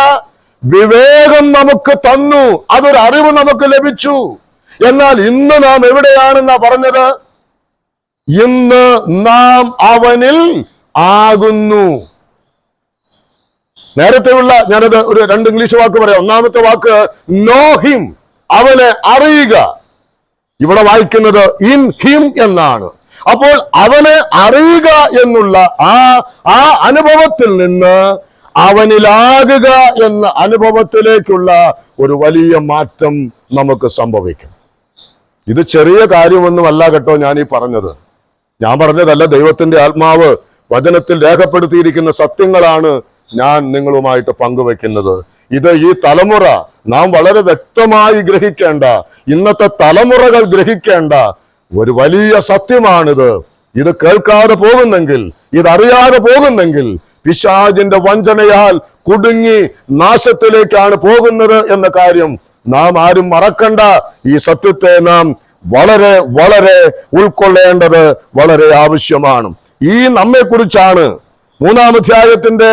വിവേകം നമുക്ക് തന്നു, അതൊരു അറിവ് നമുക്ക് ലഭിച്ചു. എന്നാൽ ഇന്ന് നാം എവിടെയാണെന്നാ പറഞ്ഞത്? ഇന്ന് നാം അവനിൽ ആകുന്നു. നേരത്തെയുള്ള, ഞാനത് ഒരു 2 ഇംഗ്ലീഷ് വാക്ക് പറയാം. 1-ാമത്തെ വാക്ക് നോ ഹിം, അവനെ അറിയുക. ഇവിടെ വായിക്കുന്നത് ഇൻ ഹിം എന്നാണ്. അപ്പോൾ അവനെ അറിയുക എന്നുള്ള ആ അനുഭവത്തിൽ നിന്ന് അവനിലാകുക എന്ന അനുഭവത്തിലേക്കുള്ള ഒരു വലിയ മാറ്റം നമുക്ക് സംഭവിക്കും. ഇത് ചെറിയ കാര്യമൊന്നുമല്ല കേട്ടോ ഞാൻ ഈ പറഞ്ഞത്. ഞാൻ പറഞ്ഞതല്ല, ദൈവത്തിന്റെ ആത്മാവ് വചനത്തിൽ രേഖപ്പെടുത്തിയിരിക്കുന്ന സത്യങ്ങളാണ് ഞാൻ നിങ്ങളുമായിട്ട് പങ്കുവെക്കുന്നത്. ഇത് ഈ തലമുറ നാം വളരെ വ്യക്തമായി ഗ്രഹിക്കേണ്ട, ഇന്നത്തെ തലമുറകൾ ഗ്രഹിക്കേണ്ട ഒരു വലിയ സത്യമാണിത്. ഇത് കേൾക്കാതെ പോകുന്നെങ്കിൽ, ഇതറിയാതെ പോകുന്നെങ്കിൽ പിശാചിന്റെ വഞ്ചനയാൽ കുടുങ്ങി നാശത്തിലേക്കാണ് പോകുന്നത് എന്ന കാര്യം നാം ആരും മറക്കണ്ട. ഈ സത്യത്തെ നാം വളരെ വളരെ ഉൾക്കൊള്ളേണ്ടത് വളരെ ആവശ്യമാണ്. ഈ നമ്മെ കുറിച്ചാണ് 3-ാം അധ്യായത്തിന്റെ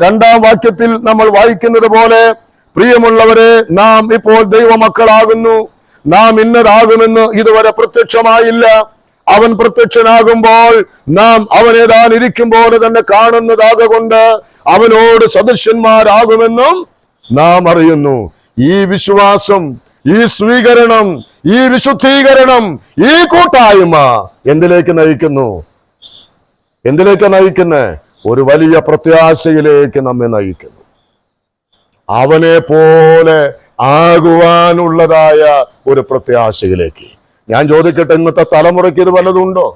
2-ാം വാക്യത്തിൽ നമ്മൾ വായിക്കുന്നത് പോലെ: പ്രിയമുള്ളവരെ, നാം ഇപ്പോൾ ദൈവമക്കളാകുന്നു, നാം ഇന്നതാകുമെന്ന് ഇതുവരെ പ്രത്യക്ഷമായില്ല. അവൻ പ്രത്യക്ഷനാകുമ്പോൾ നാം അവനേതാൻ ഇരിക്കുമ്പോൾ തന്നെ കാണുന്നതാകൊണ്ട് അവനോട് സദൃശന്മാരാകുമെന്നും നാം അറിയുന്നു. ഈ വിശ്വാസം, ഈ സ്വീകരണം, ഈ വിശുദ്ധീകരണം, ഈ കൂട്ടായ്മ എന്തിലേക്ക് നയിക്കുന്നു? എന്തിലേക്ക് നയിക്കുന്നേ? ഒരു വലിയ പ്രത്യാശയിലേക്ക് നമ്മെ നയിക്കുന്നു. അവനെ പോലെ ആകുവാനുള്ളതായ ഒരു പ്രത്യാശയിലേക്ക്. ഞാൻ ചോദിക്കട്ടെ, ഇന്നത്തെ തലമുറയ്ക്ക് ഇത് വല്ലതുണ്ടോ?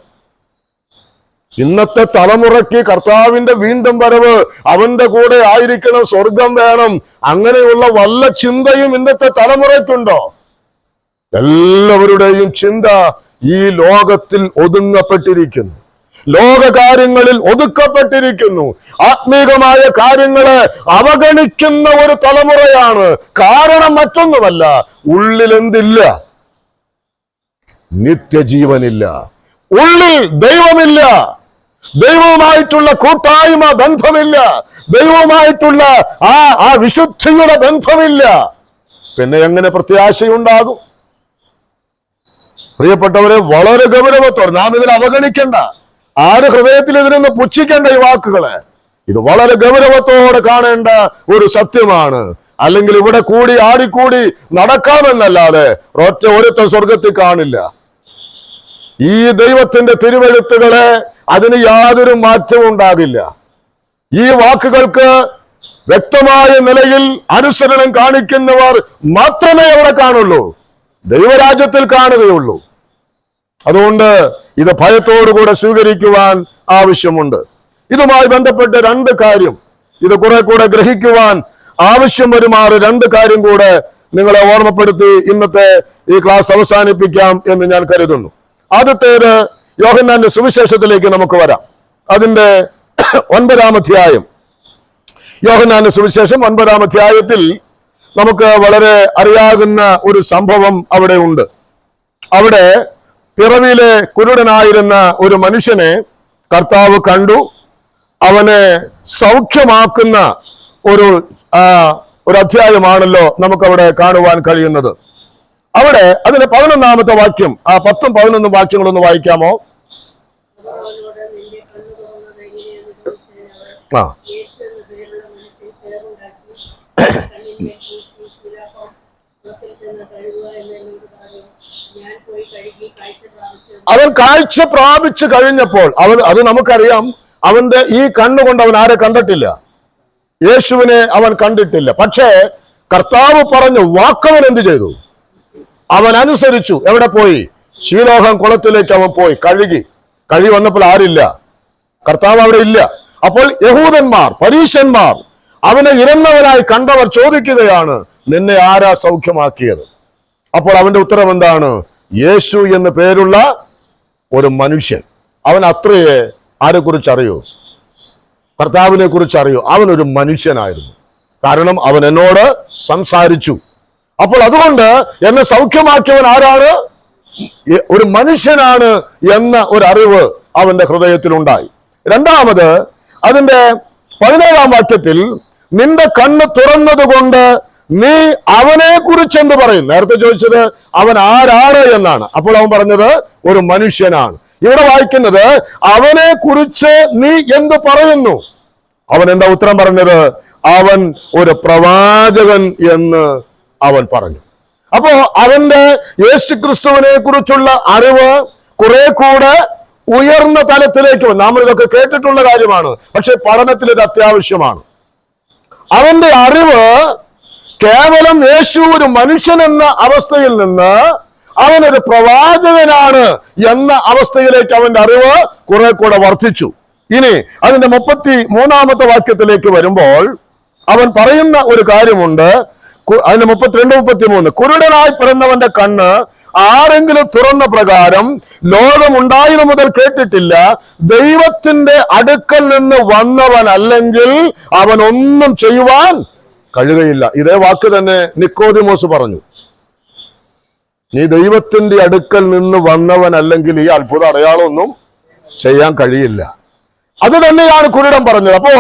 ഇന്നത്തെ തലമുറയ്ക്ക് കർത്താവിന്റെ വീണ്ടും വരവ്, അവന്റെ കൂടെ ആയിരിക്കണം, സ്വർഗം വേണം, അങ്ങനെയുള്ള വല്ല ചിന്തയും ഇന്നത്തെ തലമുറയ്ക്കുണ്ടോ? എല്ലാവരുടെയും ചിന്ത ഈ ലോകത്തിൽ ഒതുങ്ങപ്പെട്ടിരിക്കുന്നു, ലോകകാര്യങ്ങളിൽ ഒതുക്കപ്പെട്ടിരിക്കുന്നു. ആത്മീകമായ കാര്യങ്ങളെ അവഗണിക്കുന്ന ഒരു തലമുറയാണ്. കാരണം മറ്റൊന്നുമല്ല, ഉള്ളിൽ എന്തില്ല? നിത്യജീവനില്ല. ഉള്ളിൽ ദൈവമില്ല. ദൈവവുമായിട്ടുള്ള കൂട്ടായ്മ ബന്ധമില്ല. ദൈവവുമായിട്ടുള്ള ആ വിശുദ്ധിയുടെ ബന്ധമില്ല. പിന്നെ എങ്ങനെ പ്രത്യാശയുണ്ടാകും? പ്രിയപ്പെട്ടവരെ, വളരെ ഗൗരവത്തോടെ നാം ഇതിൽ അവഗണിക്കേണ്ട, ആര് ഹൃദയത്തിൽ ഇതിനൊന്ന് പുച്ഛിക്കേണ്ട ഈ വാക്കുകളെ. ഇത് വളരെ ഗൗരവത്തോടെ കാണേണ്ട ഒരു സത്യമാണ്. അല്ലെങ്കിൽ ഇവിടെ കൂടി ആടിക്കൂടി നടക്കാമെന്നല്ലാതെ ഒരുത്തൻ സ്വർഗത്തിൽ കാണില്ല. ഈ ദൈവത്തിന്റെ തിരുവെഴുത്തുകളെ അതിന് യാതൊരു മാറ്റവും ഉണ്ടാകില്ല. ഈ വാക്കുകൾക്ക് വ്യക്തമായ നിലയിൽ അനുസരണം കാണിക്കുന്നവർ മാത്രമേ അവിടെ കാണുള്ളൂ. ദൈവരാജ്യത്തിൽ കാണുകയുള്ളൂ. അതുകൊണ്ട് ഇത് ഭയത്തോടുകൂടെ സ്വീകരിക്കുവാൻ ആവശ്യമുണ്ട്. ഇതുമായി ബന്ധപ്പെട്ട് രണ്ട് കാര്യം, ഇത് കുറെ കൂടെ ഗ്രഹിക്കുവാൻ ആവശ്യം വരുമാറ് രണ്ട് കാര്യം കൂടെ നിങ്ങളെ ഓർമ്മപ്പെടുത്തി ഇന്നത്തെ ഈ ക്ലാസ് അവസാനിപ്പിക്കാം എന്ന് ഞാൻ കരുതുന്നു. ആദ്യത്തേത് യോഹന്നാന്റെ സുവിശേഷത്തിലേക്ക് നമുക്ക് വരാം. അതിന്റെ 9-ാം അധ്യായം, യോഹന്നാന്റെ സുവിശേഷം 9-ാം അധ്യായത്തിൽ നമുക്ക് വളരെ അറിയാവുന്ന ഒരു സംഭവം അവിടെ ഉണ്ട്. അവിടെ പിറവിയിലെ കുരുടനായിരുന്ന ഒരു മനുഷ്യനെ കർത്താവ് കണ്ടു. അവനെ സൗഖ്യമാക്കുന്ന ഒരു അധ്യായമാണല്ലോ നമുക്കവിടെ കാണുവാൻ കഴിയുന്നത്. അവിടെ അതിന്റെ 11-ാമത്തെ വാക്യം, ആ 10ഉം 11ഉം വാക്യങ്ങളൊന്ന് വായിക്കാമോ? ആ അവൻ കാഴ്ച പ്രാപിച്ചു കഴിഞ്ഞപ്പോൾ അത് നമുക്കറിയാം, അവന്റെ ഈ കണ്ണുകൊണ്ട് അവൻ ആരെ കണ്ടിട്ടില്ല, യേശുവിനെ അവൻ കണ്ടിട്ടില്ല. പക്ഷേ കർത്താവ് പറഞ്ഞ വാക്കവൻ എന്ത് ചെയ്തു? അവൻ അനുസരിച്ചു. എവിടെ പോയി? ശീലോഹം കുളത്തിലേക്ക് അവൻ പോയി കഴുകി വന്നപ്പോൾ ആരില്ല, കർത്താവ് അവിടെ ഇല്ല. അപ്പോൾ യഹൂദന്മാർ, പരീശന്മാർ അവനെ ഇരന്നവനായി കണ്ടവർ ചോദിക്കുകയാണ്, നിന്നെ ആരാ സൗഖ്യമാക്കിയത്? അപ്പോൾ അവന്റെ ഉത്തരം എന്താണ്? യേശു എന്ന് പേരുള്ള ഒരു മനുഷ്യൻ. അവൻ അത്രയെ ആരെ കുറിച്ച് അറിയൂ? കർത്താവിനെ കുറിച്ച് അറിയൂ. അവനൊരു മനുഷ്യനായിരുന്നു. കാരണം അവൻ എന്നോട് സംസാരിച്ചു. അപ്പോൾ അതുകൊണ്ട് എന്നെ സൗഖ്യമാക്കിയവൻ ആരാണ്? ഒരു മനുഷ്യനാണ് എന്ന ഒരു അറിവ് അവന്റെ ഹൃദയത്തിലുണ്ടായി. രണ്ടാമത് അതിന്റെ 17-ാം വാക്യത്തിൽ, നിന്റെ കണ്ണ് തുറന്നത് കൊണ്ട് നീ അവനെ കുറിച്ച് എന്ത് പറയും? നേരത്തെ ചോദിച്ചത് അവൻ ആരാണ് എന്നാണ്. അപ്പോൾ അവൻ പറഞ്ഞത് ഒരു മനുഷ്യനാണ്. ഇവിടെ വായിക്കുന്നത് അവനെ കുറിച്ച് നീ എന്ത് പറയുന്നു? അവൻ എന്താ ഉത്തരം പറഞ്ഞത്? അവൻ ഒരു പ്രവാചകൻ എന്ന് അവൻ പറഞ്ഞു. അപ്പോ അവന്റെ യേശുക്രിസ്തുവിനെ കുറിച്ചുള്ള അറിവ് കുറെ കൂടെ ഉയർന്ന തലത്തിലേക്ക് വന്നു. നാം ഇതൊക്കെ കേട്ടിട്ടുള്ള കാര്യമാണ്, പക്ഷെ പഠനത്തിൽ ഇത് അത്യാവശ്യമാണ്. അവന്റെ അറിവ് കേവലം യേശു ഒരു മനുഷ്യൻ എന്ന അവസ്ഥയിൽ നിന്ന് അവനൊരു പ്രവാചകനാണ് എന്ന അവസ്ഥയിലേക്ക് അവന്റെ അറിവ് കുറെ കൂടെ വർദ്ധിച്ചു. ഇനി അതിന്റെ 33-ാമത്തെ വാക്യത്തിലേക്ക് വരുമ്പോൾ അവൻ പറയുന്ന ഒരു കാര്യമുണ്ട്. അതിന്റെ 32, 33, കുരുടനായി പിറന്നവന്റെ കണ്ണ് ആരെങ്കിലും തുറന്ന പ്രകാരം ലോകമുണ്ടായത് മുതൽ കേട്ടിട്ടില്ല. ദൈവത്തിന്റെ അടുക്കൽ നിന്ന് വന്നവൻ അല്ലെങ്കിൽ അവൻ ഒന്നും ചെയ്യുവാൻ കഴിയുകയില്ല. ഇതേ വാക്ക് തന്നെ നിക്കോദിമോസ് പറഞ്ഞു. നീ ദൈവത്തിന്റെ അടുക്കൽ നിന്ന് വന്നവൻ അല്ലെങ്കിൽ ഈ അത്ഭുത അടയാളമൊന്നും ചെയ്യാൻ കഴിയില്ല. അത് തന്നെയാണ് കുരുടൻ പറഞ്ഞത്. അപ്പോ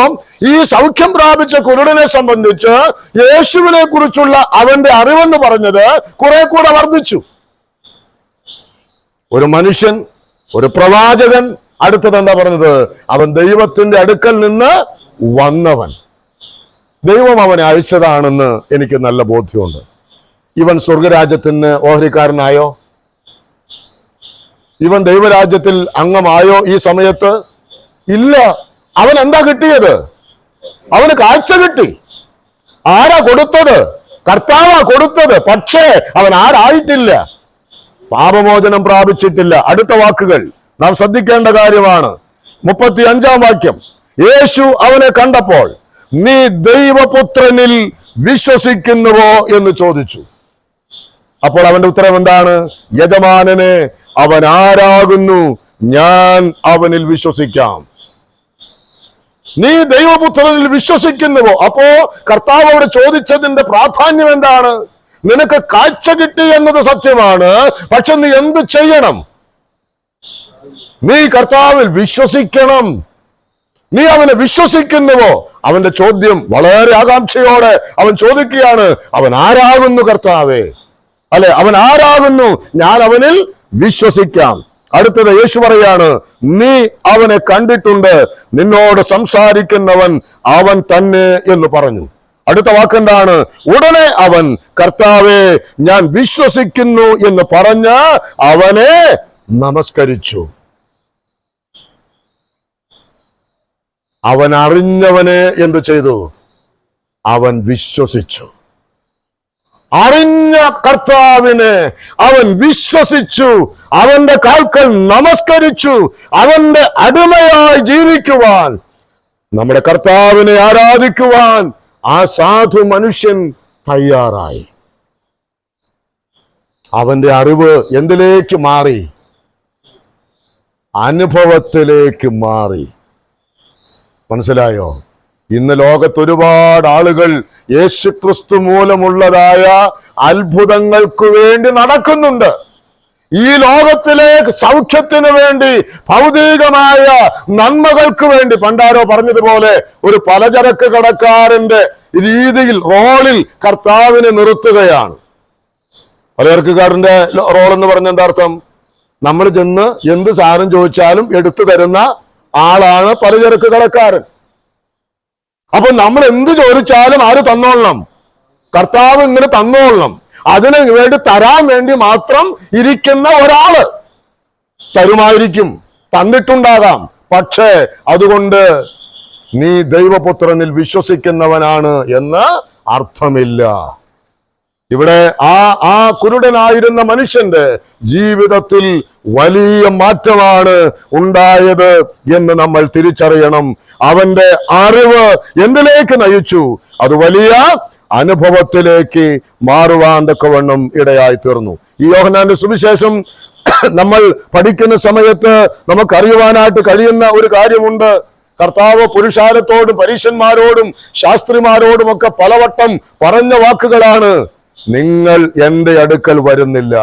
ഈ സൗഖ്യം പ്രാപിച്ച കുരുടനെ സംബന്ധിച്ച് യേശുവിനെ കുറിച്ചുള്ള അവന്റെ അറിവെന്ന് പറഞ്ഞത് കുറെ കൂടെ വർദ്ധിച്ചു. ഒരു മനുഷ്യൻ, ഒരു പ്രവാചകൻ. അടുത്തത് എന്താ പറഞ്ഞത്? അവൻ ദൈവത്തിന്റെ അടുക്കൽ നിന്ന് വന്നവൻ. ദൈവം അവനെ അയച്ചതാണെന്ന് എനിക്ക് നല്ല ബോധ്യമുണ്ട്. ഇവൻ സ്വർഗരാജ്യത്തിന് ഓഹരിക്കാരനായോ? ഇവൻ ദൈവരാജ്യത്തിൽ അംഗമായോ ഈ സമയത്ത്? ഇല്ല. അവൻ എന്താ കിട്ടിയത്? അവന് കാഴ്ച കിട്ടി. ആരാ കൊടുത്തത്? കർത്താവാ കൊടുത്തത്. പക്ഷേ അവൻ ആരായിട്ടില്ല, പാപമോചനം പ്രാപിച്ചിട്ടില്ല. അടുത്ത വാക്കുകൾ നാം ശ്രദ്ധിക്കേണ്ട കാര്യമാണ്. 35-ാം വാക്യം, യേശു അവനെ കണ്ടപ്പോൾ നീ ദൈവപുത്രനിൽ വിശ്വസിക്കുന്നുവോ എന്ന് ചോദിച്ചു. അപ്പോൾ അവന്റെ ഉത്തരം എന്താണ്? യജമാനനെ, അവൻ ആരാകുന്നു? ഞാൻ അവനിൽ വിശ്വസിക്കാം. നീ ദൈവപുത്രനിൽ വിശ്വസിക്കുന്നുവോ? അപ്പോ കർത്താവ് അവിടെ ചോദിച്ചതിന്റെ പ്രാധാന്യം എന്താണ്? നിനക്ക് കാഴ്ച കിട്ടി എന്നത് സത്യമാണ്, പക്ഷെ നീ എന്ത് ചെയ്യണം? നീ കർത്താവിൽ വിശ്വസിക്കണം. നീ അവനെ വിശ്വസിക്കുന്നുവോ? അവന്റെ ചോദ്യം വളരെ ആകാംക്ഷയോടെ അവൻ ചോദിക്കുകയാണ്, അവൻ ആരാകുന്നു കർത്താവേ? അല്ലെ, അവൻ ആരാകുന്നു? ഞാൻ അവനിൽ വിശ്വസിക്കാം. അടുത്തത് യേശു പറയാണ്, നീ അവനെ കണ്ടിട്ടുണ്ട്, നിന്നോട് സംസാരിക്കുന്നവൻ അവൻ തന്നെ എന്ന് പറഞ്ഞു. അടുത്ത വാക്കെന്താണ്? ഉടനെ അവൻ കർത്താവേ ഞാൻ വിശ്വസിക്കുന്നു എന്ന് പറഞ്ഞ് അവനെ നമസ്കരിച്ചു. അവൻ അറിഞ്ഞവനെ എന്ത് ചെയ്തു? അവൻ വിശ്വസിച്ചു. അറിഞ്ഞ കർത്താവിനെ അവൻ വിശ്വസിച്ചു, അവന്റെ കാൽക്കൽ നമസ്കരിച്ചു, അവന്റെ അടിമയായി ജീവിക്കുവാൻ, നമ്മുടെ കർത്താവിനെ ആരാധിക്കുവാൻ ആ സാധു മനുഷ്യൻ തയ്യാറായി. അവന്റെ അറിവ് എന്തിലേക്ക് മാറി? അനുഭവത്തിലേക്ക് മാറി. മനസ്സിലായോ? ഇന്ന് ലോകത്ത് ഒരുപാട് ആളുകൾ യേശുക്രിസ്തു മൂലമുള്ളതായ അത്ഭുതങ്ങൾക്ക് വേണ്ടി നടക്കുന്നുണ്ട്. ഈ ലോകത്തിലെ സൗഖ്യത്തിന് വേണ്ടി, ഭൗതികമായ നന്മകൾക്ക് വേണ്ടി. പണ്ടാരോ പറഞ്ഞതുപോലെ ഒരു പലചരക്ക് കടക്കാരന്റെ രീതിയിൽ, റോളിൽ കർത്താവിനെ നിർത്തുകയാണ്. പലചരക്കുകാരന്റെ റോൾ എന്ന് പറഞ്ഞ എന്താ അർത്ഥം? നമ്മൾ ചെന്ന് എന്ത് സാധനം ചോദിച്ചാലും എടുത്തു തരുന്ന ആളാണ് പലചരക്ക് കടക്കാരൻ. അപ്പൊ നമ്മൾ എന്ത് ചോദിച്ചാലും ആര് തന്നോളണം? കർത്താവ് ഇങ്ങനെ തന്നോളണം. അതിന് വേണ്ടി തരാൻ വേണ്ടി മാത്രം ഇരിക്കുന്ന ഒരാള് തരുമായിരിക്കും, തന്നിട്ടുണ്ടാകാം. പക്ഷേ അതുകൊണ്ട് നീ ദൈവപുത്രനിൽ വിശ്വസിക്കുന്നവനാണ് എന്ന് അർത്ഥമില്ല. ഇവിടെ ആ കുരുടനായിരുന്ന മനുഷ്യന്റെ ജീവിതത്തിൽ വലിയ മാറ്റമാണ് ഉണ്ടായത് എന്ന് നമ്മൾ തിരിച്ചറിയണം. അവന്റെ അറിവ് എന്തിലേക്ക് നയിച്ചു? അത് വലിയ അനുഭവത്തിലേക്ക് മാറുവാൻ തക്കവണ്ണം ഇടയായി തീർന്നു. ഈ യോഹന്നാന്റെ സുവിശേഷം നമ്മൾ പഠിക്കുന്ന സമയത്ത് നമുക്കറിയുവാനായിട്ട് കഴിയുന്ന ഒരു കാര്യമുണ്ട്. കർത്താവ് പുരുഷാരത്തോടും പരീശന്മാരോടും ശാസ്ത്രിമാരോടും ഒക്കെ പലവട്ടം പറഞ്ഞ വാക്കുകളാണ്: നിങ്ങൾ എൻ്റെ അടുക്കൽ വരുന്നില്ല,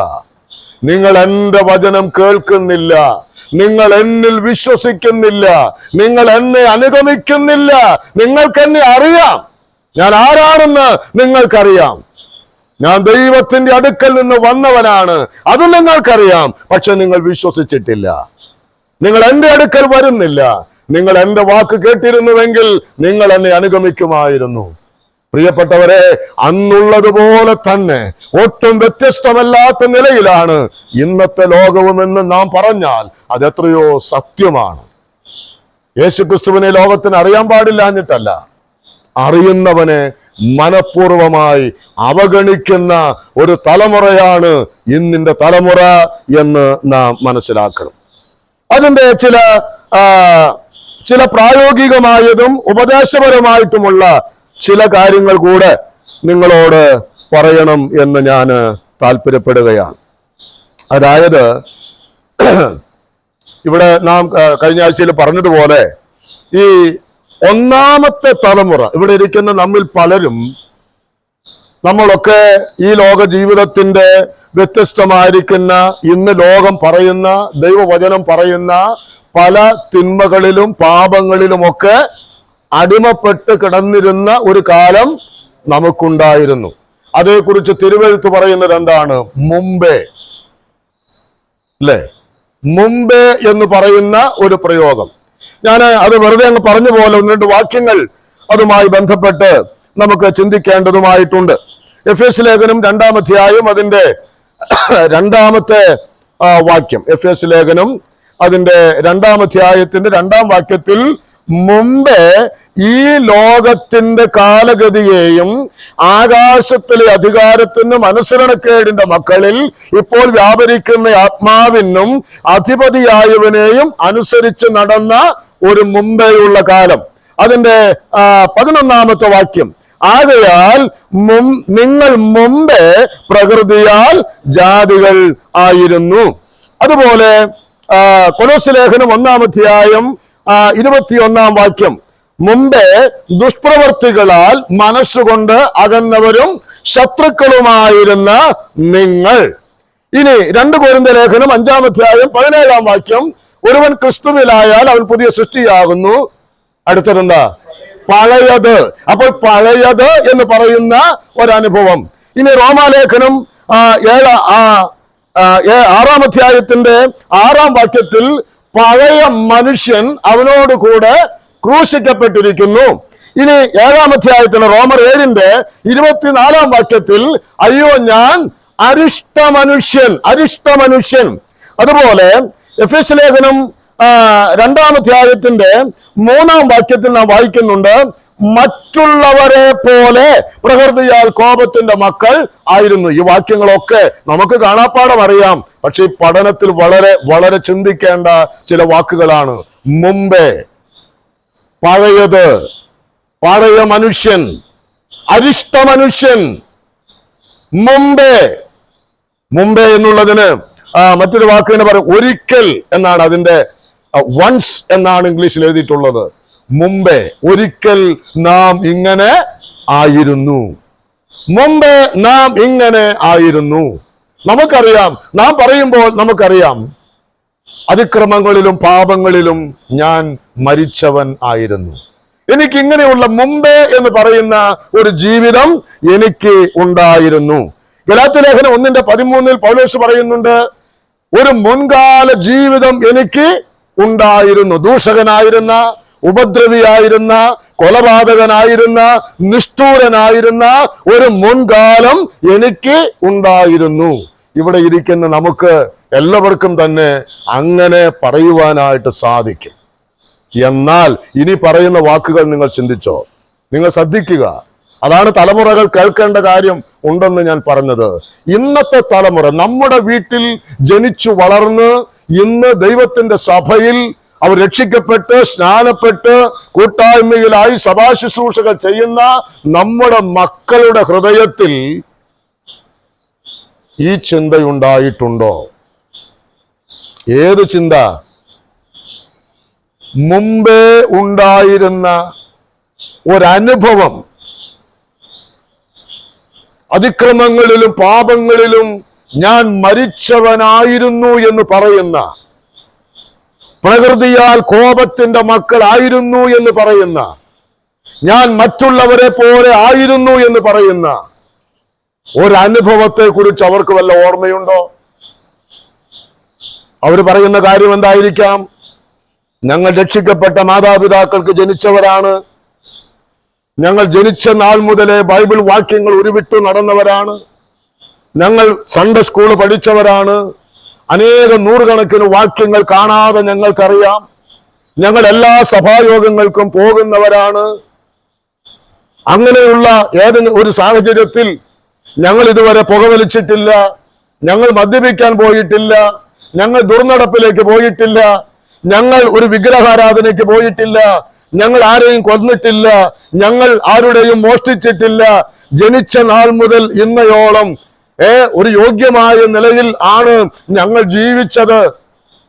നിങ്ങൾ എൻ്റെ വചനം കേൾക്കുന്നില്ല, നിങ്ങൾ എന്നിൽ വിശ്വസിക്കുന്നില്ല, നിങ്ങൾ എന്നെ അനുഗമിക്കുന്നില്ല. നിങ്ങൾക്ക് എന്നെ അറിയാം, ഞാൻ ആരാണെന്ന് നിങ്ങൾക്കറിയാം, ഞാൻ ദൈവത്തിന്റെ അടുക്കൽ നിന്ന് വന്നവനാണ്, അത് നിങ്ങൾക്കറിയാം. പക്ഷെ നിങ്ങൾ വിശ്വസിച്ചിട്ടില്ല, നിങ്ങൾ എൻ്റെ അടുക്കൽ വരുന്നില്ല. നിങ്ങൾ എൻ്റെ വാക്ക് കേട്ടിരുന്നുവെങ്കിൽ നിങ്ങൾ എന്നെ അനുഗമിക്കുമായിരുന്നു. പ്രിയപ്പെട്ടവരെ, അന്നുള്ളതുപോലെ തന്നെ ഒട്ടും വ്യത്യസ്തമല്ലാത്ത നിലയിലാണ് ഇന്നത്തെ ലോകവുമെന്ന് നാം പറഞ്ഞാൽ അതെത്രയോ സത്യമാണ്. യേശുക്രിസ്തുവിനെ ലോകത്തിന് അറിയാൻ പാടില്ലാഞ്ഞിട്ടല്ല, അറിയുന്നവനെ മനഃപൂർവമായി അവഗണിക്കുന്ന ഒരു തലമുറയാണ് ഇന്നിന്റെ തലമുറ എന്ന് നാം മനസ്സിലാക്കണം. അതിന്റെ ചില പ്രായോഗികമായതും ഉപദേശപരമായിട്ടുമുള്ള ചില കാര്യങ്ങൾ കൂടെ നിങ്ങളോട് പറയണം എന്ന് ഞാൻ താല്പര്യപ്പെടുകയാണ്. അതായത്, ഇവിടെ നാം കഴിഞ്ഞ ആഴ്ചയിൽ പറഞ്ഞതുപോലെ ഈ ഒന്നാമത്തെ തലമുറ, ഇവിടെ ഇരിക്കുന്ന നമ്മിൽ പലരും, നമ്മളൊക്കെ ഈ ലോക ജീവിതത്തിന്റെ വ്യത്യസ്തമായിരിക്കുന്ന, ഇന്ന് ലോകം പറയുന്ന, ദൈവവചനം പറയുന്ന പല തിന്മകളിലും പാപങ്ങളിലുമൊക്കെ അടിമപ്പെട്ട് കിടന്നിരുന്ന ഒരു കാലം നമുക്കുണ്ടായിരുന്നു. അതേക്കുറിച്ച് തിരുവെഴുത്ത് പറയുന്നത് എന്താണ്? മുമ്പേ, അല്ലേ? മുമ്പേ എന്ന് പറയുന്ന ഒരു പ്രയോഗം. ഞാൻ അത് വെറുതെ അങ്ങ് പറഞ്ഞു പോലെ ഒന്ന് രണ്ട് വാക്യങ്ങൾ അതുമായി ബന്ധപ്പെട്ട് നമുക്ക് ചിന്തിക്കേണ്ടതുമായിട്ടുണ്ട്. എഫേസ്യ ലേഖനം 2-ാം അധ്യായം അതിന്റെ 2-ാമത്തെ വാക്യം. എഫേസ്യ ലേഖനം അതിന്റെ 2-ാം അധ്യായത്തിന്റെ 2-ാം വാക്യത്തിൽ, മുമ്പേ ഈ ലോകത്തിന്റെ കാലഗതിയെയും ആകാശത്തിലെ അധികാരത്തിനും അനുസരണക്കേടിന്റെ മക്കളിൽ ഇപ്പോൾ വ്യാപരിക്കുന്ന ആത്മാവിനും അധിപതിയായവനെയും അനുസരിച്ച് നടന്ന ഒരു മുമ്പേയുള്ള കാലം. അതിന്റെ 11-ാമത്തെ വാക്യം, ആകയാൽ നിങ്ങൾ മുമ്പേ പ്രകൃതിയാൽ ജാതികൾ ആയിരുന്നു. അതുപോലെ കൊലോസ്യ ലേഖനം 1-ാം അധ്യായം 21-ാം വാക്യം, മുമ്പേ ദുഷ്പ്രവർത്തികളാൽ മനസ്സുകൊണ്ട് അകന്നവരും ശത്രുക്കളുമായിരുന്ന നിങ്ങൾ. ഇനി 2 കൊരിന്ത്യർ ലേഖനം 5-ാം അധ്യായം 17-ാം വാക്യം, ഒരുവൻ ക്രിസ്തുവിലായാൽ അവൻ പുതിയ സൃഷ്ടിയാകുന്നു. അടുത്തതെന്താ? പഴയത്. അപ്പോൾ പഴയത് എന്ന് പറയുന്ന ഒരനുഭവം. ഇനി റോമാലേഖനം 6-ാം അധ്യായത്തിന്റെ 6-ാം വാക്യത്തിൽ, പഴയ മനുഷ്യൻ അവനോട് കൂടെ ക്രൂശിക്കപ്പെട്ടിരിക്കുന്നു. ഇനി 7-ാം അധ്യായത്തിൽ റോമർ 7-ന്റെ 24-ാം വാക്യത്തിൽ, അയ്യോ ഞാൻ അരിഷ്ടമനുഷ്യൻ. അതുപോലെ എഫേസ്യ ലേഖനം 2-ാം അധ്യായത്തിന്റെ 3-ാം വാക്യത്തിൽ നാം വായിക്കുന്നുണ്ട്, മറ്റുള്ളവരെ പോലെ പ്രകൃതിയാൽ കോപത്തിന്റെ മക്കൾ ആയിരുന്നു. ഈ വാക്യങ്ങളൊക്കെ നമുക്ക് കാണാപ്പാടം അറിയാം. പക്ഷെ ഈ പഠനത്തിൽ വളരെ വളരെ ചിന്തിക്കേണ്ട ചില വാക്കുകളാണ്. മുമ്പേ, പഴയത്, പഴയ മനുഷ്യൻ, അരിഷ്ട മനുഷ്യൻ. മുമ്പേ, മുമ്പേ എന്നുള്ളതിന് മറ്റൊരു വാക്കിനെ പറയും ഒരിക്കൽ എന്നാണ്. അതിന്റെ വൺസ് എന്നാണ് ഇംഗ്ലീഷിൽ എഴുതിയിട്ടുള്ളത്. മുമ്പേ, ഒരിക്കൽ നാം ഇങ്ങനെ ആയിരുന്നു. മുമ്പേ നാം ഇങ്ങനെ ആയിരുന്നു. നമുക്കറിയാം, നാം പറയുമ്പോൾ നമുക്കറിയാം, അതിക്രമങ്ങളിലും പാപങ്ങളിലും ഞാൻ മരിച്ചവൻ ആയിരുന്നു. എനിക്ക് ഇങ്ങനെയുള്ള മുമ്പേ എന്ന് പറയുന്ന ഒരു ജീവിതം എനിക്ക് ഉണ്ടായിരുന്നു. ഗലാത്യലേഖനം 1:13 പൗലോസ് പറയുന്നുണ്ട്, ഒരു മുൻകാല ജീവിതം എനിക്ക് ഉണ്ടായിരുന്നു. ദൂഷകനായിരുന്ന, ഉപദ്രവിയായിരുന്ന, കൊലപാതകനായിരുന്ന, നിഷ്ഠൂരനായിരുന്ന ഒരു മുൻകാലം എനിക്ക് ഉണ്ടായിരുന്നു. ഇവിടെ ഇരിക്കുന്ന നമുക്ക് എല്ലാവർക്കും തന്നെ അങ്ങനെ പറയുവാനായിട്ട് സാധിക്കും. എന്നാൽ ഇനി പറയുന്ന വാക്കുകൾ നിങ്ങൾ ചിന്തിച്ചോ, നിങ്ങൾ ശ്രദ്ധിക്കുക. അതാണ് തലമുറകൾ കേൾക്കേണ്ട കാര്യം ഉണ്ടെന്ന് ഞാൻ പറഞ്ഞത്. ഇന്നത്തെ തലമുറ നമ്മുടെ വീട്ടിൽ ജനിച്ചു വളർന്ന് ഇന്ന് ദൈവത്തിന്റെ സഭയിൽ അവർ രക്ഷിക്കപ്പെട്ട് സ്നാനപ്പെട്ട് കൂട്ടായ്മയിലായി സഭാശുശ്രൂഷകൾ ചെയ്യുന്ന നമ്മുടെ മക്കളുടെ ഹൃദയത്തിൽ ഈ ചിന്തയുണ്ടായിട്ടുണ്ടോ? ഏത് ചിന്ത? മുമ്പേ ഉണ്ടായിരുന്ന ഒരനുഭവം, അതിക്രമങ്ങളിലും പാപങ്ങളിലും ഞാൻ മരിച്ചവനായിരുന്നു എന്ന് പറയുന്ന, പ്രകൃതിയാൽ കോപത്തിന്റെ മക്കളായിരുന്നു എന്ന് പറയുന്ന, ഞാൻ മറ്റുള്ളവരെ പോലെ ആയിരുന്നു എന്ന് പറയുന്ന ഒരനുഭവത്തെ കുറിച്ച് അവർക്ക് വല്ല ഓർമ്മയുണ്ടോ? അവർ പറയുന്ന കാര്യം എന്തായിരിക്കാം? ഞങ്ങൾ രക്ഷിക്കപ്പെട്ട മാതാപിതാക്കൾക്ക് ജനിച്ചവരാണ്, ഞങ്ങൾ ജനിച്ച നാൾ മുതലേ ബൈബിൾ വാക്യങ്ങൾ ഉരുവിട്ടു നടന്നവരാണ്, ഞങ്ങൾ സൺഡേ സ്കൂൾ പഠിച്ചവരാണ്, അനേകം നൂറുകണക്കിന് വാക്യങ്ങൾ കാണാതെ ഞങ്ങൾക്കറിയാം, ഞങ്ങൾ എല്ലാ സഭായോഗങ്ങൾക്കും പോകുന്നവരാണ്. അങ്ങനെയുള്ള ഏതെങ്കിലും ഒരു സാഹചര്യത്തിൽ ഞങ്ങൾ ഇതുവരെ പുകവലിച്ചിട്ടില്ല, ഞങ്ങൾ മദ്യപിക്കാൻ പോയിട്ടില്ല, ഞങ്ങൾ ദുർനടപ്പിലേക്ക് പോയിട്ടില്ല, ഞങ്ങൾ ഒരു വിഗ്രഹാരാധനയ്ക്ക് പോയിട്ടില്ല, ഞങ്ങൾ ആരെയും കൊന്നിട്ടില്ല, ഞങ്ങൾ ആരുടെയും മോഷ്ടിച്ചിട്ടില്ല, ജനിച്ച നാൾ മുതൽ ഇന്നയോളം ഒരു യോഗ്യമായ നിലയിൽ ആണ് ഞങ്ങൾ ജീവിച്ചത്.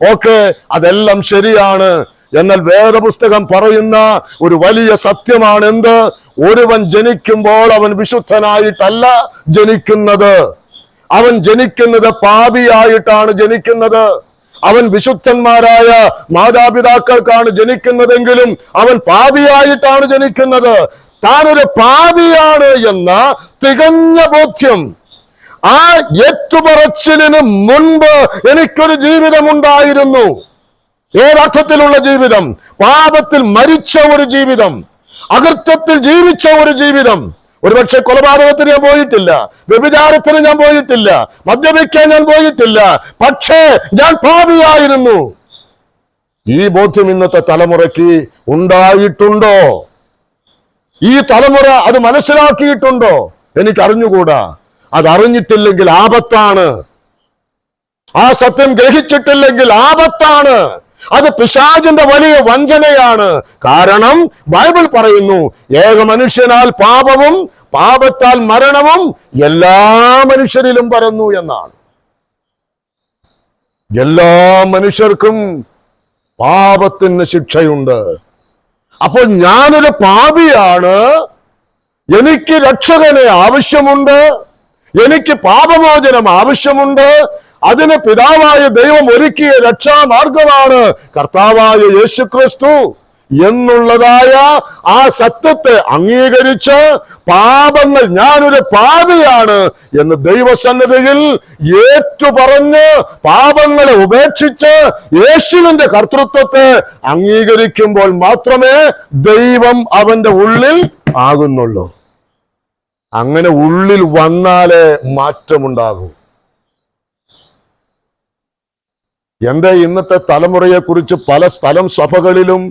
ഓക്കെ, അതെല്ലാം ശരിയാണ്. എന്നാൽ വേദപുസ്തകം പറയുന്ന ഒരു വലിയ സത്യമാണ് എന്ത്? ഒരുവൻ ജനിക്കുമ്പോൾ അവൻ വിശുദ്ധനായിട്ടല്ല ജനിക്കുന്നത്. അവൻ ജനിക്കുന്നത് പാപിയായിട്ടാണ് ജനിക്കുന്നത്. അവൻ വിശുദ്ധന്മാരായ മാതാപിതാക്കൾക്കാണ് ജനിക്കുന്നതെങ്കിലും അവൻ പാപിയായിട്ടാണ് ജനിക്കുന്നത്. താനൊരു പാപിയാണ് എന്ന തികഞ്ഞ ബോധ്യം, ആ ഏറ്റുപറച്ചിലിന് മുൻപ് എനിക്കൊരു ജീവിതമുണ്ടായിരുന്നു. ഏതർത്ഥത്തിലുള്ള ജീവിതം? പാപത്തിൽ മരിച്ച ഒരു ജീവിതം, അകൃത്യത്തിൽ ജീവിച്ച ഒരു ജീവിതം. ഒരുപക്ഷെ കൊലപാതകത്തിന് ഞാൻ പോയിട്ടില്ല, വ്യഭിചാരത്തിന് ഞാൻ പോയിട്ടില്ല, മദ്യപിക്കാൻ ഞാൻ പോയിട്ടില്ല, പക്ഷേ ഞാൻ പാപിയായിരുന്നു. ഈ ബോധ്യം ഇന്നത്തെ തലമുറയ്ക്ക് ഉണ്ടായിട്ടുണ്ടോ? ഈ തലമുറ അത് മനസ്സിലാക്കിയിട്ടുണ്ടോ? എനിക്കറിഞ്ഞുകൂടാ. അതറിഞ്ഞിട്ടില്ലെങ്കിൽ ആപത്താണ്. ആ സത്യം ഗ്രഹിച്ചിട്ടില്ലെങ്കിൽ ആപത്താണ്. അത് പിശാചിന്റെ വലിയ വഞ്ചനയാണ്. കാരണം ബൈബിൾ പറയുന്നു, ഏക മനുഷ്യനാൽ പാപവും പാപത്താൽ മരണവും എല്ലാ മനുഷ്യരിലും പരന്നു എന്നാണ്. എല്ലാ മനുഷ്യർക്കും പാപത്തിന് ശിക്ഷയുണ്ട്. അപ്പോൾ ഞാനൊരു പാപിയാണ്, എനിക്ക് രക്ഷകനെ ആവശ്യമുണ്ട്, എനിക്ക് പാപമോചനം ആവശ്യമുണ്ട്. അതിന് പിതാവായ ദൈവം ഒരുക്കിയ രക്ഷാമാർഗമാണ് കർത്താവായ യേശുക്രിസ്തു എന്നുള്ളതായ ആ സത്യത്തെ അംഗീകരിച്ച് പാപങ്ങൾ, ഞാനൊരു പാപിയാണ് എന്ന് ദൈവസന്നിധിയിൽ ഏറ്റുപറഞ്ഞ് പാപങ്ങളെ ഉപേക്ഷിച്ച് യേശുവിന്റെ കർത്തൃത്വത്തെ അംഗീകരിക്കുമ്പോൾ മാത്രമേ ദൈവം അവന്റെ ഉള്ളിൽ ആകുന്നുള്ളൂ. അങ്ങനെ ഉള്ളിൽ വന്നാലേ മാറ്റമുണ്ടാകൂ. എന്റെ ഇന്നത്തെ തലമുറയെ കുറിച്ച് പല സഭകളിലും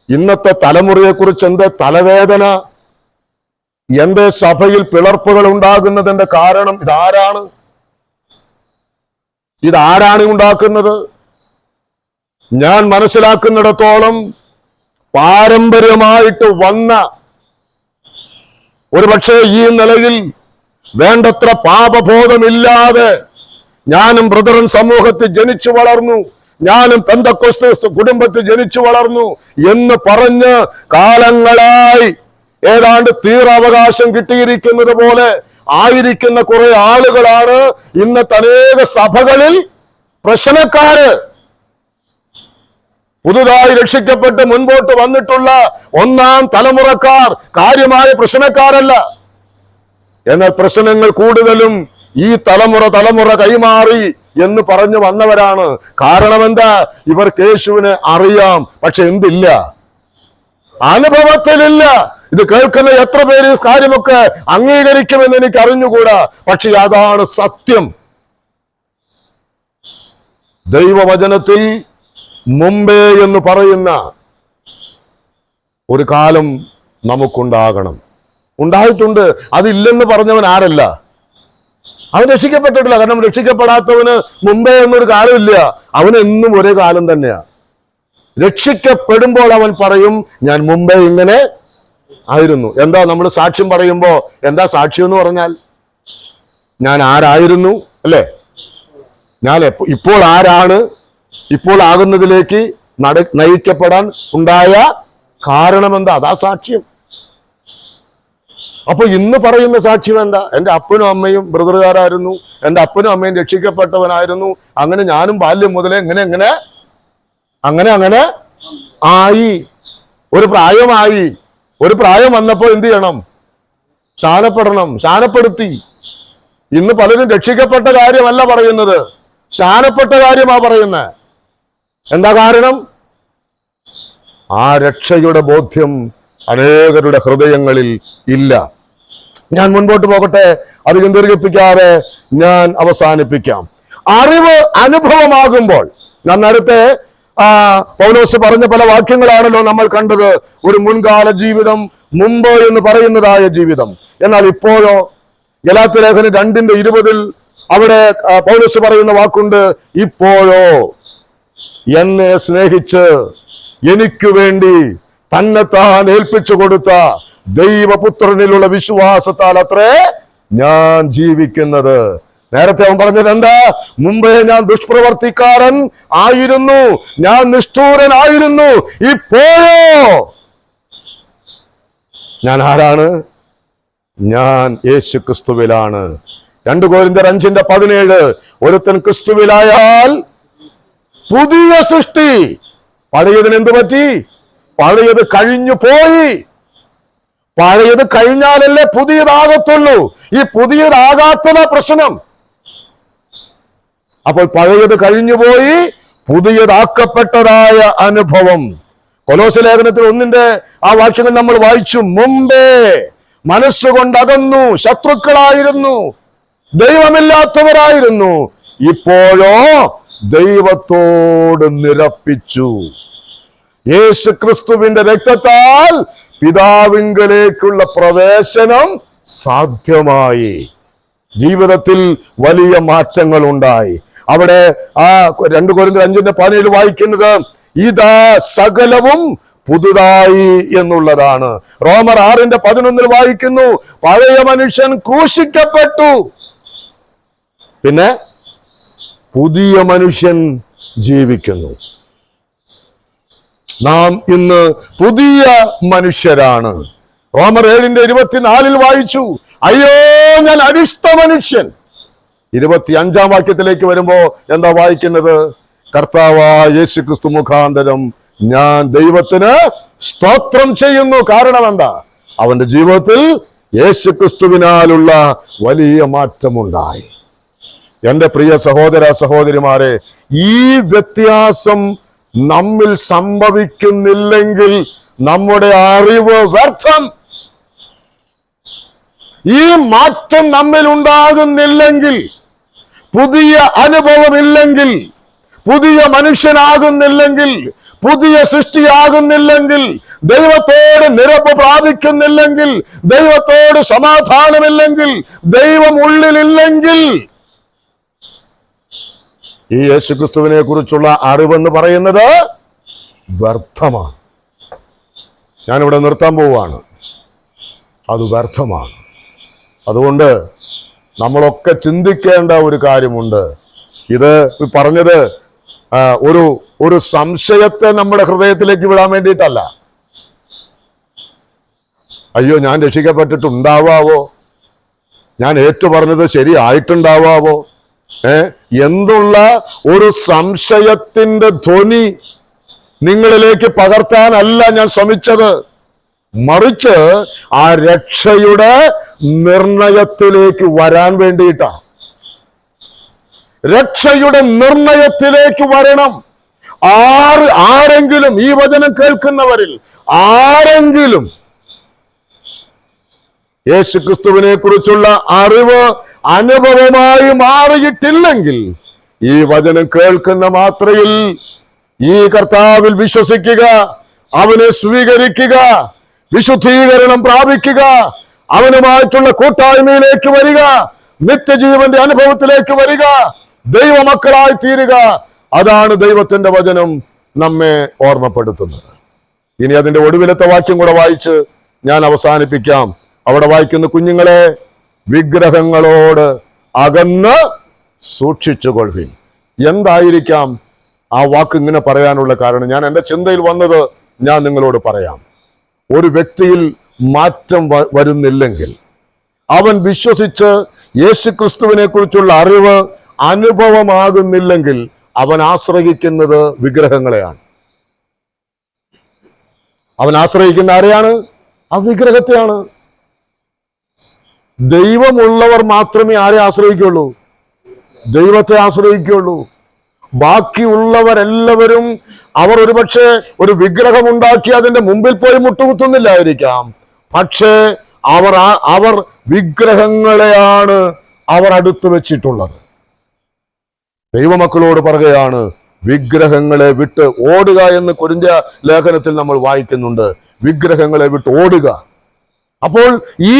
ഇന്നത്തെ തലമുറയെ കുറിച്ച് എന്ത് തലവേദന, എന്റെ സഭയിൽ പിളർപ്പുകൾ ഉണ്ടാകുന്നതിന്റെ കാരണം ഇതാരാണ് ഉണ്ടാക്കുന്നത്? ഞാൻ മനസ്സിലാക്കുന്നിടത്തോളം പാരമ്പര്യമായിട്ട് വന്ന, ഒരുപക്ഷെ ഈ നിലയിൽ വേണ്ടത്ര പാപബോധമില്ലാതെ ഞാനും ബ്രദറൻ സമൂഹത്തിൽ ജനിച്ചു വളർന്നു, ഞാനും പെന്തക്കോസ്ത് കുടുംബത്തിൽ ജനിച്ചു വളർന്നു എന്ന് പറഞ്ഞ് കാലങ്ങളായി ഏതാണ്ട് തീരാവകാശം കിട്ടിയിരിക്കുന്നത് പോലെ ആയിരിക്കുന്ന കുറെ ആളുകളാണ് ഇന്നത്തെ അനേക സഭകളിൽ പ്രശ്നക്കാര്. പുതുതായി രക്ഷിക്കപ്പെട്ട് മുൻപോട്ട് വന്നിട്ടുള്ള ഒന്നാം തലമുറക്കാർ കാര്യമായ പ്രശ്നക്കാരല്ല. എന്നാൽ പ്രശ്നങ്ങൾ കൂടുതലും ഈ തലമുറ കൈമാറി എന്ന് പറഞ്ഞു വന്നവരാണ്. കാരണം എന്താ? ഇവർക്ക് യേശുവിനെ അറിയാം, പക്ഷെ എന്തില്ല, അനുഭവത്തിലില്ല. ഇത് കേൾക്കുന്ന എത്ര പേര് കാര്യമൊക്കെ അംഗീകരിക്കുമെന്ന് എനിക്ക് അറിഞ്ഞുകൂടാ, പക്ഷെ അതാണ് സത്യം. ദൈവവചനത്തിൽ മുമ്പേ എന്ന് പറയുന്ന ഒരു കാലം നമുക്കുണ്ടാകണം. ഉണ്ടായിട്ടുണ്ട്. അതില്ലെന്ന് പറഞ്ഞവൻ ആരല്ല? അവൻ രക്ഷിക്കപ്പെട്ടിട്ടില്ല. കാരണം രക്ഷിക്കപ്പെടാത്തവന് മുമ്പേ എന്നൊരു കാലമില്ല. അവന് എന്നും ഒരേ കാലം തന്നെയാ. രക്ഷിക്കപ്പെടുമ്പോൾ അവൻ പറയും, ഞാൻ മുമ്പേ ഇങ്ങനെ ആയിരുന്നു. എന്താ നമ്മൾ സാക്ഷ്യം പറയുമ്പോ എന്താ സാക്ഷ്യം എന്ന് പറഞ്ഞാൽ? ഞാൻ ആരായിരുന്നു, അല്ലേ? ഞാൻ ഇപ്പോൾ ആരാണ്, ഇപ്പോൾ ആകുന്നതിലേക്ക് നയിക്കപ്പെടാൻ ഉണ്ടായ കാരണം എന്താ? അതാ സാക്ഷ്യം. അപ്പൊ ഇന്ന് പറയുന്ന സാക്ഷ്യം എന്താ? എൻ്റെ അപ്പനും അമ്മയും ബ്രദറുകാരായിരുന്നു, എൻ്റെ അപ്പനും അമ്മയും രക്ഷിക്കപ്പെട്ടവനായിരുന്നു, അങ്ങനെ ഞാനും ബാല്യം മുതലേ അങ്ങനെ ആയി. ഒരു പ്രായമായി. ഒരു പ്രായം വന്നപ്പോൾ എന്ത് ചെയ്യണം? സ്നാനപ്പെടണം. സ്നാനപ്പെടുത്തി. ഇന്ന് പലരും രക്ഷിക്കപ്പെട്ട കാര്യമല്ല പറയുന്നത്, സ്നാനപ്പെട്ട കാര്യമാ പറയുന്നത്. എന്താ കാരണം? ആ രക്ഷയുടെ ബോധ്യം അനേകരുടെ ഹൃദയങ്ങളിൽ ഇല്ല. ഞാൻ മുൻപോട്ട് പോകട്ടെ, അധികം ദീർഘിപ്പിക്കാതെ ഞാൻ അവസാനിപ്പിക്കാം. അറിവ് അനുഭവമാകുമ്പോൾ, ഞാൻ നേരത്തെ പൗലോസ് പറഞ്ഞ പല വാക്യങ്ങളാണല്ലോ നമ്മൾ കണ്ടത്. ഒരു മുൻകാല ജീവിതം, മുമ്പ് എന്ന് പറയുന്നതായ ജീവിതം. എന്നാൽ ഇപ്പോഴോ? ഗലാത്യ ലേഖനം 2:20 അവിടെ പൗലോസ് പറയുന്ന വാക്കുണ്ട്, ഇപ്പോഴോ എന്നെ സ്നേഹിച്ച് എനിക്ക് വേണ്ടി തന്നെത്താൻ ഏൽപ്പിച്ചു കൊടുത്ത ദൈവപുത്രനിലുള്ള വിശ്വാസത്താൽ അത്രേ ഞാൻ ജീവിക്കുന്നത്. നേരത്തെ അവൻ പറഞ്ഞത് എന്താ? മുമ്പേ ഞാൻ ദുഷ്പ്രവർത്തിക്കാരൻ ആയിരുന്നു, ഞാൻ നിഷ്ഠൂരനായിരുന്നു. ഇപ്പോഴോ ഞാൻ ആരാണ്? ഞാൻ യേശു ക്രിസ്തുവിലാണ്. 2 കൊരിന്ത്യർ 5:17 ഒരുത്തൻ ക്രിസ്തുവിലായാൽ പുതിയ സൃഷ്ടി. പഴയതിന് എന്ത് പറ്റി? പഴയത് കഴിഞ്ഞു പോയി. പഴയത് കഴിഞ്ഞാലല്ലേ പുതിയതാകത്തുള്ളൂ. ഈ പുതിയതാകാത്തതാ പ്രശ്നം. അപ്പോൾ പഴയത് കഴിഞ്ഞുപോയി, പുതിയതാക്കപ്പെട്ടതായ അനുഭവം. കൊലോസ്യ ലേഖനത്തിൽ 1 ആ വാക്യങ്ങൾ നമ്മൾ വായിച്ചു. മുമ്പേ മനസ്സുകൊണ്ട് അകന്നു, ശത്രുക്കളായിരുന്നു, ദൈവമില്ലാത്തവരായിരുന്നു. ഇപ്പോഴോ ദൈവത്തോട് നിരപ്പിച്ചു. യേശു ക്രിസ്തുവിന്റെ രക്തത്താൽ പിതാവിങ്കലേക്കുള്ള പ്രവേശനം സാധ്യമായി. ജീവിതത്തിൽ വലിയ മാറ്റങ്ങൾ ഉണ്ടായി. അവിടെ ആ 2 കൊരിന്ത്യർ 5:17 വായിക്കുന്നത് ഇതാ സകലവും പുതുതായി എന്നുള്ളതാണ്. റോമർ 6:11 വായിക്കുന്നു, പഴയ മനുഷ്യൻ ക്രൂശിക്കപ്പെട്ടു, പിന്നെ പുതിയ മനുഷ്യൻ ജീവിക്കുന്നു. നാം ഇന്ന് പുതിയ മനുഷ്യരാണ്. റോമർ 7:24 വായിച്ചു, അയ്യോ ഞാൻ അരിഷ്ട മനുഷ്യൻ. 25-ാം വാക്യത്തിലേക്ക് വരുമ്പോ എന്താ വായിക്കുന്നത്? കർത്താവായ യേശു ക്രിസ്തു മുഖാന്തരം ഞാൻ ദൈവത്തിന് സ്തോത്രം ചെയ്യുന്നു. കാരണം എന്താ? അവന്റെ ജീവിതത്തിൽ യേശു ക്രിസ്തുവിനാലുള്ള വലിയ മാറ്റമുണ്ടായി. എന്റെ പ്രിയ സഹോദര സഹോദരിമാരെ, ഈ വ്യത്യാസം നമ്മിൽ സംഭവിക്കുന്നില്ലെങ്കിൽ നമ്മുടെ അറിവ് വ്യർത്ഥം. ഈ മാറ്റം നമ്മിൽ ഉണ്ടാകുന്നില്ലെങ്കിൽ, പുതിയ അനുഭവമില്ലെങ്കിൽ, പുതിയ മനുഷ്യനാകുന്നില്ലെങ്കിൽ, പുതിയ സൃഷ്ടിയാകുന്നില്ലെങ്കിൽ, ദൈവത്തോട് നിരപ്പ് പ്രാപിക്കുന്നില്ലെങ്കിൽ, ദൈവത്തോട് സമാധാനമില്ലെങ്കിൽ, ദൈവം ഉള്ളിലില്ലെങ്കിൽ, ഈ യേശുക്രിസ്തുവിനെ കുറിച്ചുള്ള അറിവെന്ന് പറയുന്നത് വ്യർത്ഥമാണ്. ഞാനിവിടെ നിർത്താൻ പോവുകയാണ്. അത് വ്യർത്ഥമാണ്. അതുകൊണ്ട് നമ്മളൊക്കെ ചിന്തിക്കേണ്ട ഒരു കാര്യമുണ്ട്. ഇത് പറഞ്ഞത് ഒരു സംശയത്തെ നമ്മുടെ ഹൃദയത്തിലേക്ക് വിടാൻ വേണ്ടിയിട്ടല്ല. അയ്യോ, ഞാൻ രക്ഷിക്കപ്പെട്ടിട്ടുണ്ടാവാവോ, ഞാൻ ഏറ്റു പറഞ്ഞത് ശരിയായിട്ടുണ്ടാവാവോ എന്നുള്ള ഒരു സംശയത്തിന്റെ ധ്വനി നിങ്ങളിലേക്ക് പകർത്താനല്ല ഞാൻ ശ്രമിച്ചത്. മറിച്ച് ആ രക്ഷയുടെ നിർണയത്തിലേക്ക് വരാൻ വേണ്ടിയിട്ടാണ്. രക്ഷയുടെ നിർണയത്തിലേക്ക് വരണം. ആരെങ്കിലും ഈ വചനം കേൾക്കുന്നവരിൽ ആരെങ്കിലും യേശുക്രിസ്തുവിനെ കുറിച്ചുള്ള അറിവ് അനുഭവമായി മാറിയിട്ടില്ലെങ്കിൽ, ഈ വചനം കേൾക്കുന്ന മാത്രയിൽ ഈ കർത്താവിൽ വിശ്വസിക്കുക, അവനെ സ്വീകരിക്കുക, വിശുദ്ധീകരണം പ്രാപിക്കുക, അവനുമായിട്ടുള്ള കൂട്ടായ്മയിലേക്ക് വരിക, നിത്യജീവന്റെ അനുഭവത്തിലേക്ക് വരിക, ദൈവമക്കളായി തീരുക. അതാണ് ദൈവത്തിന്റെ വചനം നമ്മെ ഓർമ്മപ്പെടുത്തുന്നത്. ഇനി അതിന്റെ ഒടുവിലത്തെ വാക്യം കൂടെ വായിച്ച് ഞാൻ അവസാനിപ്പിക്കാം. അവിടെ വായിക്കുന്ന, കുഞ്ഞുങ്ങളെ വിഗ്രഹങ്ങളോട് അകന്ന് സൂക്ഷിച്ചുകൊള്ളുവിൻ. എന്തായിരിക്കാം ആ വാക്ക് ഇങ്ങനെ പറയാനുള്ള കാരണം? ഞാൻ എൻ്റെ ചിന്തയിൽ വന്നത് ഞാൻ നിങ്ങളോട് പറയാം. ഒരു വ്യക്തിയിൽ മാറ്റം വരുന്നില്ലെങ്കിൽ, അവൻ വിശ്വസിച്ച് യേശുക്രിസ്തുവിനെ കുറിച്ചുള്ള അറിവ് അനുഭവമാകുന്നില്ലെങ്കിൽ, അവൻ ആശ്രയിക്കുന്നത് വിഗ്രഹങ്ങളെയാണ്. അവൻ ആശ്രയിക്കുന്ന ആരെയാണ്? ആ വിഗ്രഹത്തെയാണ്. ദൈവമുള്ളവർ മാത്രമേ ആരെ ആശ്രയിക്കുള്ളൂ? ദൈവത്തെ ആശ്രയിക്കുള്ളൂ. ബാക്കിയുള്ളവരെല്ലാവരും അവർ ഒരുപക്ഷെ ഒരു വിഗ്രഹമുണ്ടാക്കി അതിന്റെ മുമ്പിൽ പോയി മുട്ടുകുത്തുന്നില്ലായിരിക്കാം. പക്ഷേ അവർ വിഗ്രഹങ്ങളെയാണ് അവർ അടുത്ത് വെച്ചിട്ടുള്ളത്. ദൈവമക്കളോട് പറയുകയാണ്, വിഗ്രഹങ്ങളെ വിട്ട് ഓടുക എന്ന് കൊരിന്ത്യ ലേഖനത്തിൽ നമ്മൾ വായിക്കുന്നുണ്ട്. വിഗ്രഹങ്ങളെ വിട്ട് ഓടുക. അപ്പോൾ ഈ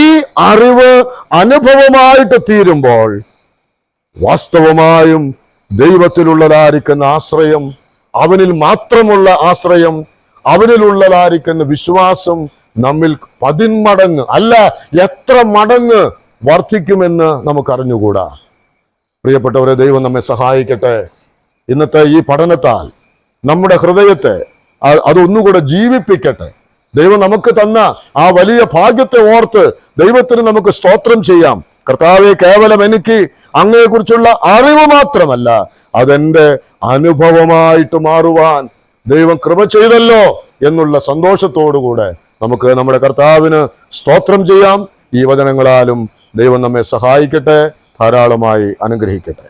അറിവ് അനുഭവമായിട്ട് തീരുമ്പോൾ വാസ്തവമായും ദൈവത്തിലുള്ളതായിരിക്കുന്ന ആശ്രയം, അവനിൽ മാത്രമുള്ള ആശ്രയം, അവനിലുള്ളതായിരിക്കുന്ന വിശ്വാസം നമ്മിൽ 10 മടങ്ങ് അല്ല എത്ര മടങ്ങ് വർദ്ധിക്കുമെന്ന് നമുക്കറിഞ്ഞുകൂടാ. പ്രിയപ്പെട്ടവരെ, ദൈവം നമ്മെ സഹായിക്കട്ടെ. ഇന്നത്തെ ഈ പഠനത്താൽ നമ്മുടെ ഹൃദയത്തെ അതൊന്നുകൂടെ ജീവിപ്പിക്കട്ടെ. ദൈവം നമുക്ക് തന്ന ആ വലിയ ഭാഗ്യത്തെ ഓർത്ത് ദൈവത്തിന് നമുക്ക് സ്തോത്രം ചെയ്യാം. കർത്താവെ, കേവലം എനിക്ക് അങ്ങയെക്കുറിച്ചുള്ള അറിവ് മാത്രമല്ല, അതെന്റെ അനുഭവമായിട്ട് മാറുവാൻ ദൈവം കൃപ ചെയ്തല്ലോ എന്നുള്ള സന്തോഷത്തോടുകൂടെ നമുക്ക് നമ്മുടെ കർത്താവിന് സ്തോത്രം ചെയ്യാം. ഈ വചനങ്ങളാലും ദൈവം നമ്മെ സഹായിക്കട്ടെ, ധാരാളമായി അനുഗ്രഹിക്കട്ടെ.